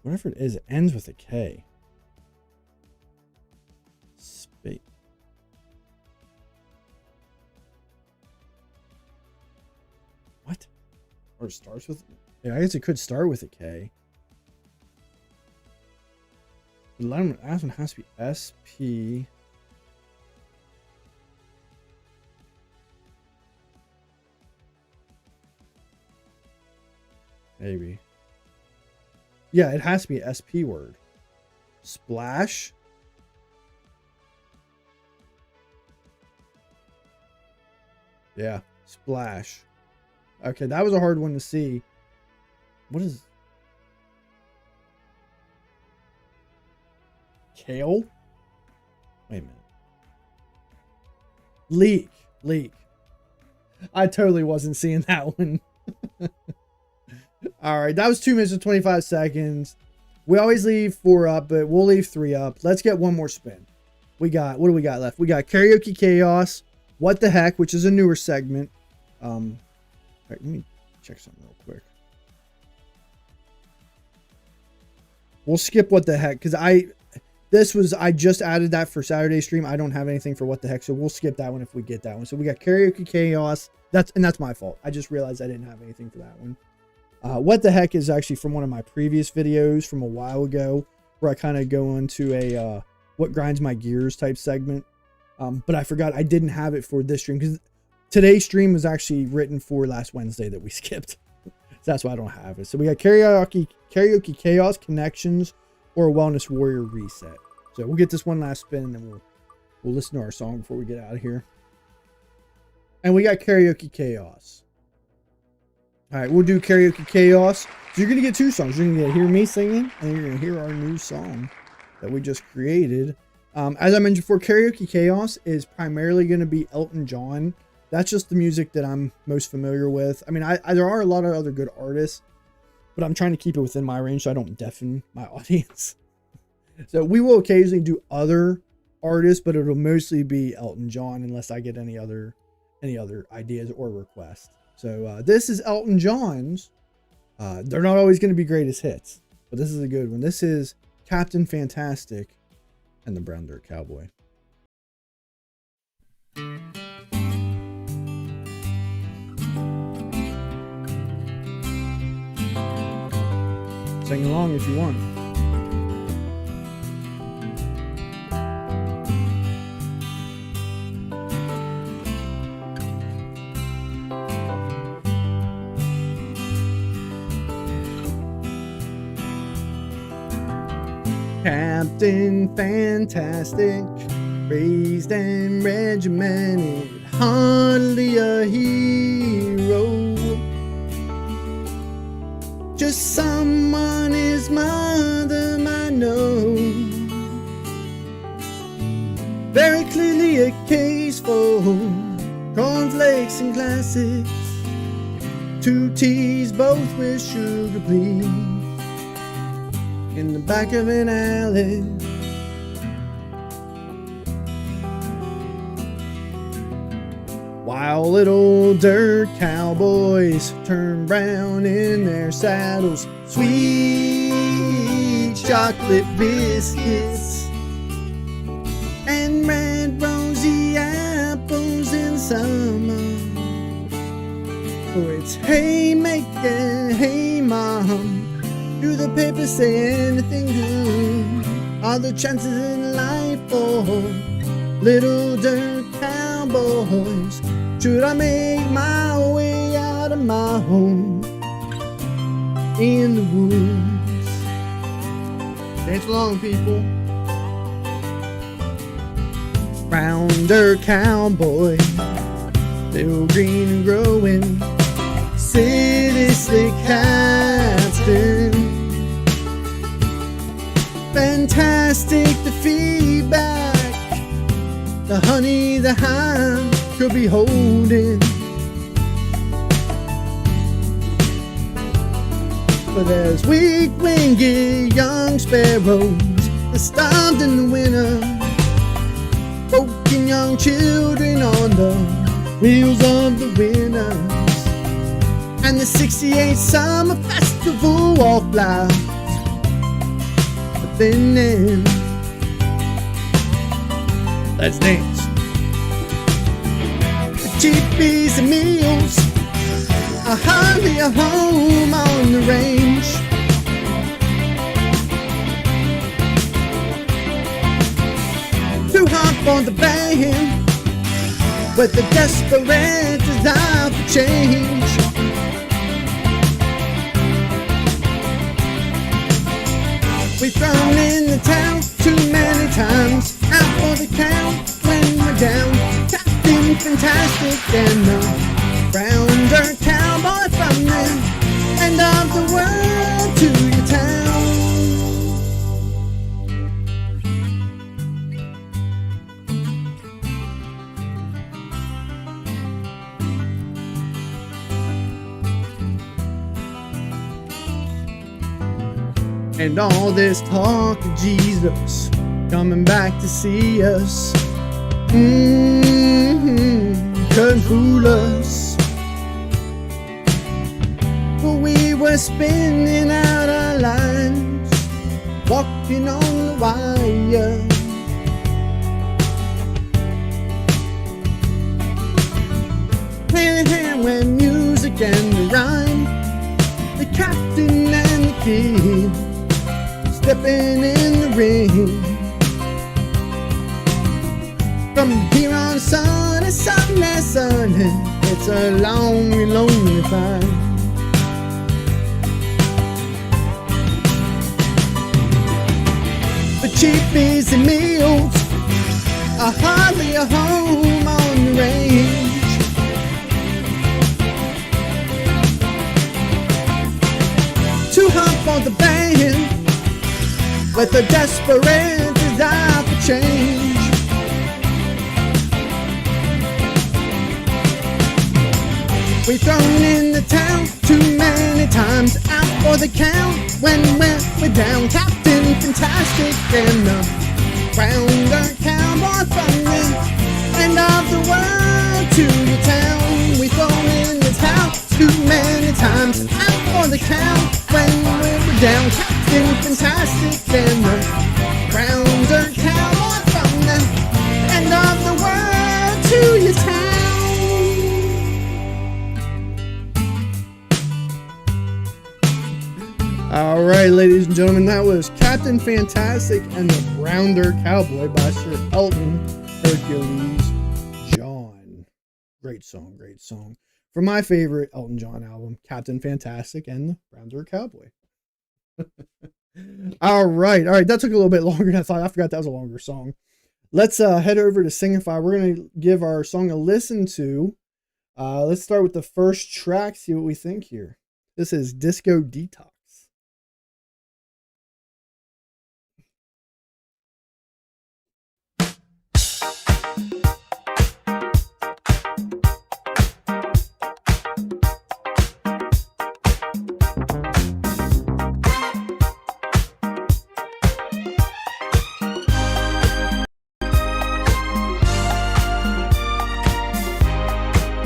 Whatever it is, it ends with a K. Space. What? Or it starts with... Yeah, I guess it could start with a K. The last one has to be SP. Maybe. Yeah, it has to be an SP word. Splash. Yeah, splash. Okay, that was a hard one to see. What is... Kale? Wait a minute. Leak. I totally wasn't seeing that one. All right, that was 2 minutes and 25 seconds. We always leave 4 up, but we'll leave 3 up. Let's get one more spin. What do we got left? We got Karaoke Chaos, What the Heck, which is a newer segment. All right, let me check something real quick. We'll skip What the Heck because I just added that for Saturday stream. I don't have anything for What the Heck, so we'll skip that one if we get that one. So we got Karaoke Chaos. That's my fault. I just realized I didn't have anything for that one. What the Heck is actually from one of my previous videos from a while ago, where I kind of go into a what grinds my gears type segment. But I forgot I didn't have it for this stream because today's stream was actually written for last Wednesday that we skipped. So that's why I don't have it. So we got Karaoke Chaos, Connections, or Wellness Warrior Reset. So we'll get this one last spin and then we'll listen to our song before we get out of here. And we got Karaoke Chaos. All right, we'll do Karaoke Chaos. So you're going to get 2 songs. You're going to hear me singing, and you're going to hear our new song that we just created. As I mentioned before, Karaoke Chaos is primarily going to be Elton John. That's just the music that I'm most familiar with. I mean, there are a lot of other good artists, but I'm trying to keep it within my range so I don't deafen my audience. So we will occasionally do other artists, but it'll mostly be Elton John unless I get any other ideas or requests. So this is Elton John's. They're not always going to be greatest hits, but this is a good one. This is Captain Fantastic and the Brown Dirt Cowboy. Sing along if you want. Captain Fantastic, raised and regimented, hardly a hero, just someone his mother might know. Very clearly a case for cornflakes and classics, 2 teas both with sugar please, in the back of an alley. While little dirt cowboys turn brown in their saddles, sweet chocolate biscuits and red rosy apples in summer. Oh, it's hey maker, hey mom, do the paper say anything good? Are the chances in life for little dirt cowboys? Should I make my way out of my home in the woods? Dance along, people. Brown dirt cowboy, little green and growing, city slick captain. Fantastic the feedback, the honey the hive could be holding. But there's weak-winged young sparrows that starved in the winter, poking young children on the wheels of the winners, and the 68 Summer Festival wallflowers. But then, let's dance. The cheapies and meals are hardly a home on the range. Too hard for the band with a desperate desire for change. We've thrown in the towel And all this talk of Jesus coming back to see us, couldn't fool us. But we were spinning out our lines, walking on the wire. Hand in hand with music and the rhyme, the captain and the kid stepping in the ring. From here on, sunny, sunny, sunny, it's a lonely, lonely fight. The cheap, easy meals are hardly a home on the range. Too hot for the band, with a desperate desire for change. We've thrown in the town too many times, out for the count when we're down. Captain Fantastic and the rounder cowboy from the end of the world to your town. We've thrown in the town too many times, out for the count when we're down. Captain Fantastic and the rounder cowboy from the end of the world to your town. All right, ladies and gentlemen, that was Captain Fantastic and the Rounder Cowboy by Sir Elton Hercules John. Great song, great song. From my favorite Elton John album, Captain Fantastic and the Rounder Cowboy. All right, that took a little bit longer than I thought. I forgot that was a longer song. Let's head over to Singify. We're going to give our song a listen to. Let's start with the first track, see what we think here. This is Disco Detox.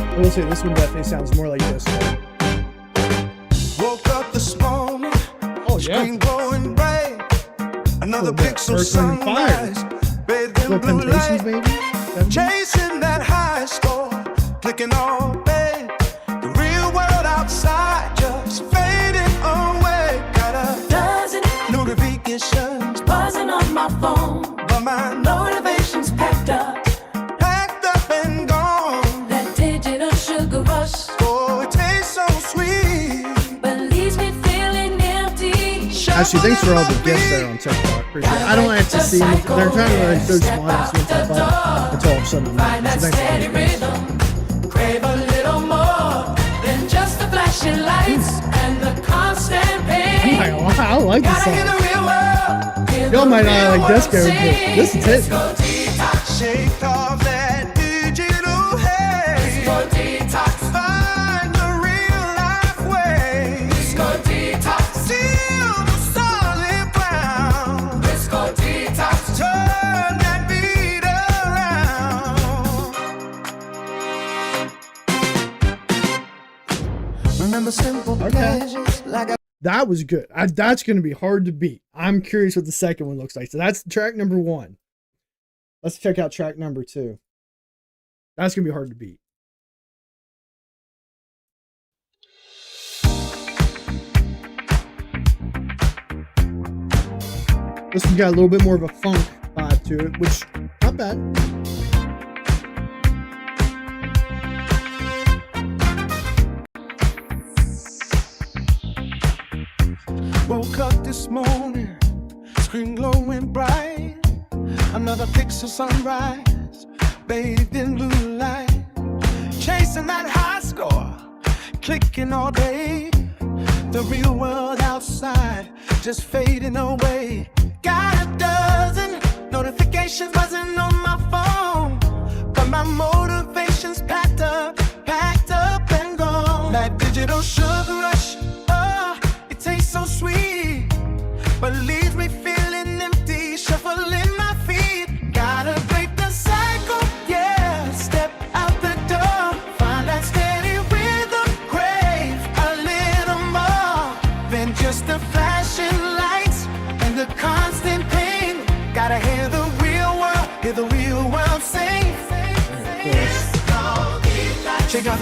I will say this one definitely sounds more like this. Woke up this morning, screen glowing bright. Another pixel sunrise, bathed in blue light. Maybe? Chasing that high score, clicking all day. The real world outside just fading away. Got a dozen notifications buzzing on my phone, but my motivation's packed up. Actually, thanks for all the gifts there on TikTok. Appreciate it. I don't like to see them. They're trying to like go small and see what they find until all of a sudden I'm so thanks for all the Crave a little more than just the flashing lights and the constant pain. I like this song. Y'all might not like disco, but this is it. Shake off that digital haze. Disco detox. Find the real life way. Disco detox. Feel the solid ground. Disco detox. Turn that beat around. Remember simple pleasures like a That was good. That's going to be hard to beat. I'm curious what the second one looks like. So that's track number 1. Let's check out track number 2. That's going to be hard to beat. This one got a little bit more of a funk vibe to it, which, not bad. Woke up this morning, screen glowing bright. Another pixel sunrise, bathed in blue light. Chasing that high score, clicking all day. The real world outside, just fading away. Got a dozen notifications buzzing on my phone, but my motivation's packed up and gone. That digital sugar rush, oh, it tastes so sweet, but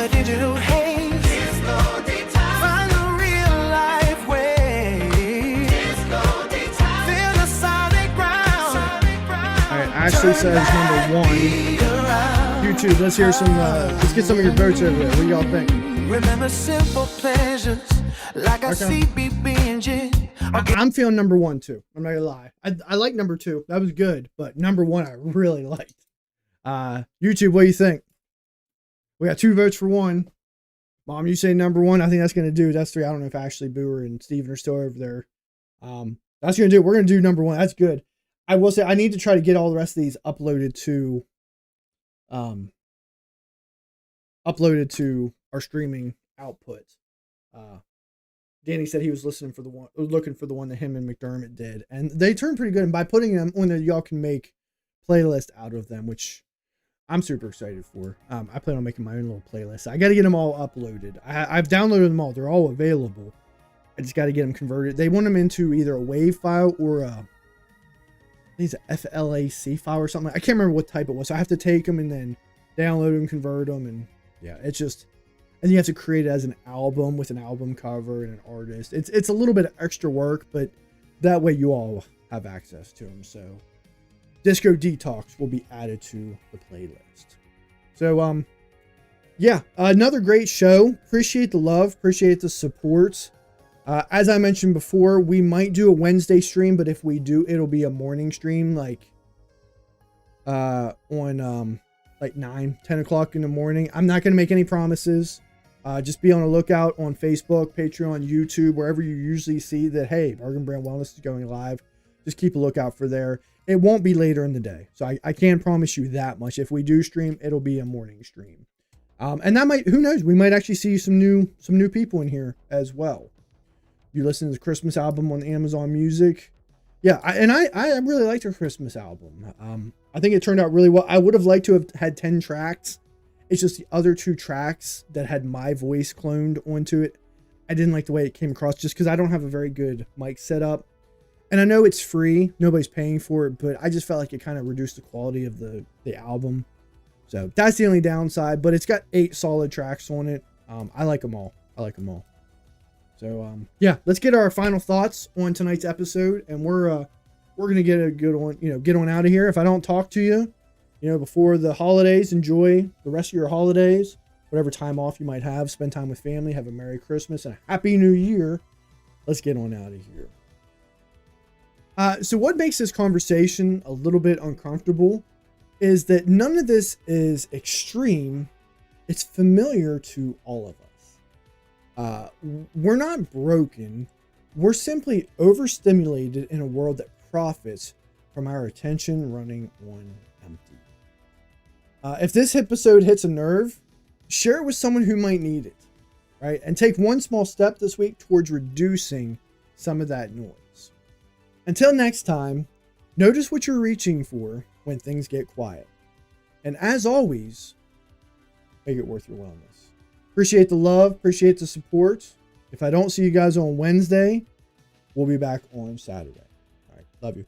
the digital haze. Disco detox. Find the real life way. Disco detox. Feel the solid ground. All right, Ashley says number 1. YouTube, let's hear some. Let's get some of your votes over there. What do y'all think? Remember simple pleasures like a CBB engine. I'm feeling number 1 too. I'm not gonna lie. I like number 2. That was good, but number 1 I really liked. YouTube, what do you think? We got 2 votes for 1. Mom, you say number 1. I think that's gonna do. That's 3. I don't know if Ashley, Booer, and Steven are still over there. That's gonna do it. We're gonna do number 1. That's good. I will say I need to try to get all the rest of these uploaded to our streaming output. Danny said he was looking for the one that him and McDermott did, and they turned pretty good. And by putting them on there, y'all can make playlist out of them, which I'm super excited for. I plan on making my own little playlist. I got to get them all uploaded. I've downloaded them all. They're all available. I just got to get them converted. They want them into either a WAV file or I think it's a FLAC file or something. I can't remember what type it was. So I have to take them and then download them, convert them, and yeah, it's just. And you have to create it as an album with an album cover and an artist. It's a little bit of extra work, but that way you all have access to them. So Disco Detox will be added to the playlist. So, yeah, another great show. Appreciate the love. Appreciate the support. As I mentioned before, we might do a Wednesday stream, but if we do, it'll be a morning stream, like on like 9, 10 o'clock in the morning. I'm not going to make any promises. Just be on the lookout on Facebook, Patreon, YouTube, wherever you usually see that, hey, Bargain Brand Wellness is going live. Just keep a lookout for there. It won't be later in the day. So I can't promise you that much. If we do stream, it'll be a morning stream. And that might, who knows, we might actually see some new people in here as well. You listen to the Christmas album on Amazon Music. Yeah, I really liked her Christmas album. I think it turned out really well. I would have liked to have had 10 tracks. It's just the other 2 tracks that had my voice cloned onto it. I didn't like the way it came across just because I don't have a very good mic setup. And I know it's free. Nobody's paying for it, but I just felt like it kind of reduced the quality of the album. So that's the only downside, but it's got 8 solid tracks on it. I like them all. So, yeah, let's get our final thoughts on tonight's episode, and we're going to get a good one, get on out of here. If I don't talk to you, before the holidays, enjoy the rest of your holidays, whatever time off you might have, spend time with family, have a Merry Christmas and a Happy New Year. Let's get on out of here. So what makes this conversation a little bit uncomfortable is that none of this is extreme. It's familiar to all of us. We're not broken. We're simply overstimulated in a world that profits from our attention running on empty. If this episode hits a nerve, share it with someone who might need it, right? And take one small step this week towards reducing some of that noise. Until next time, notice what you're reaching for when things get quiet. And as always, make it worth your wellness. Appreciate the love, appreciate the support. If I don't see you guys on Wednesday, we'll be back on Saturday. All right, love you.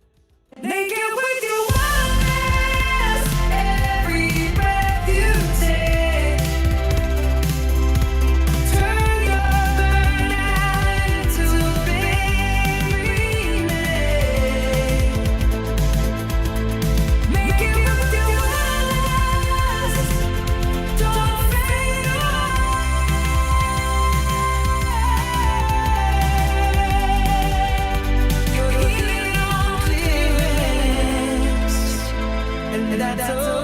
Make it with your wellness, every breath you take. Turn your burnout into a big remake. Make it with your wellness, don't fade away. You're healing on clearance, and that's all.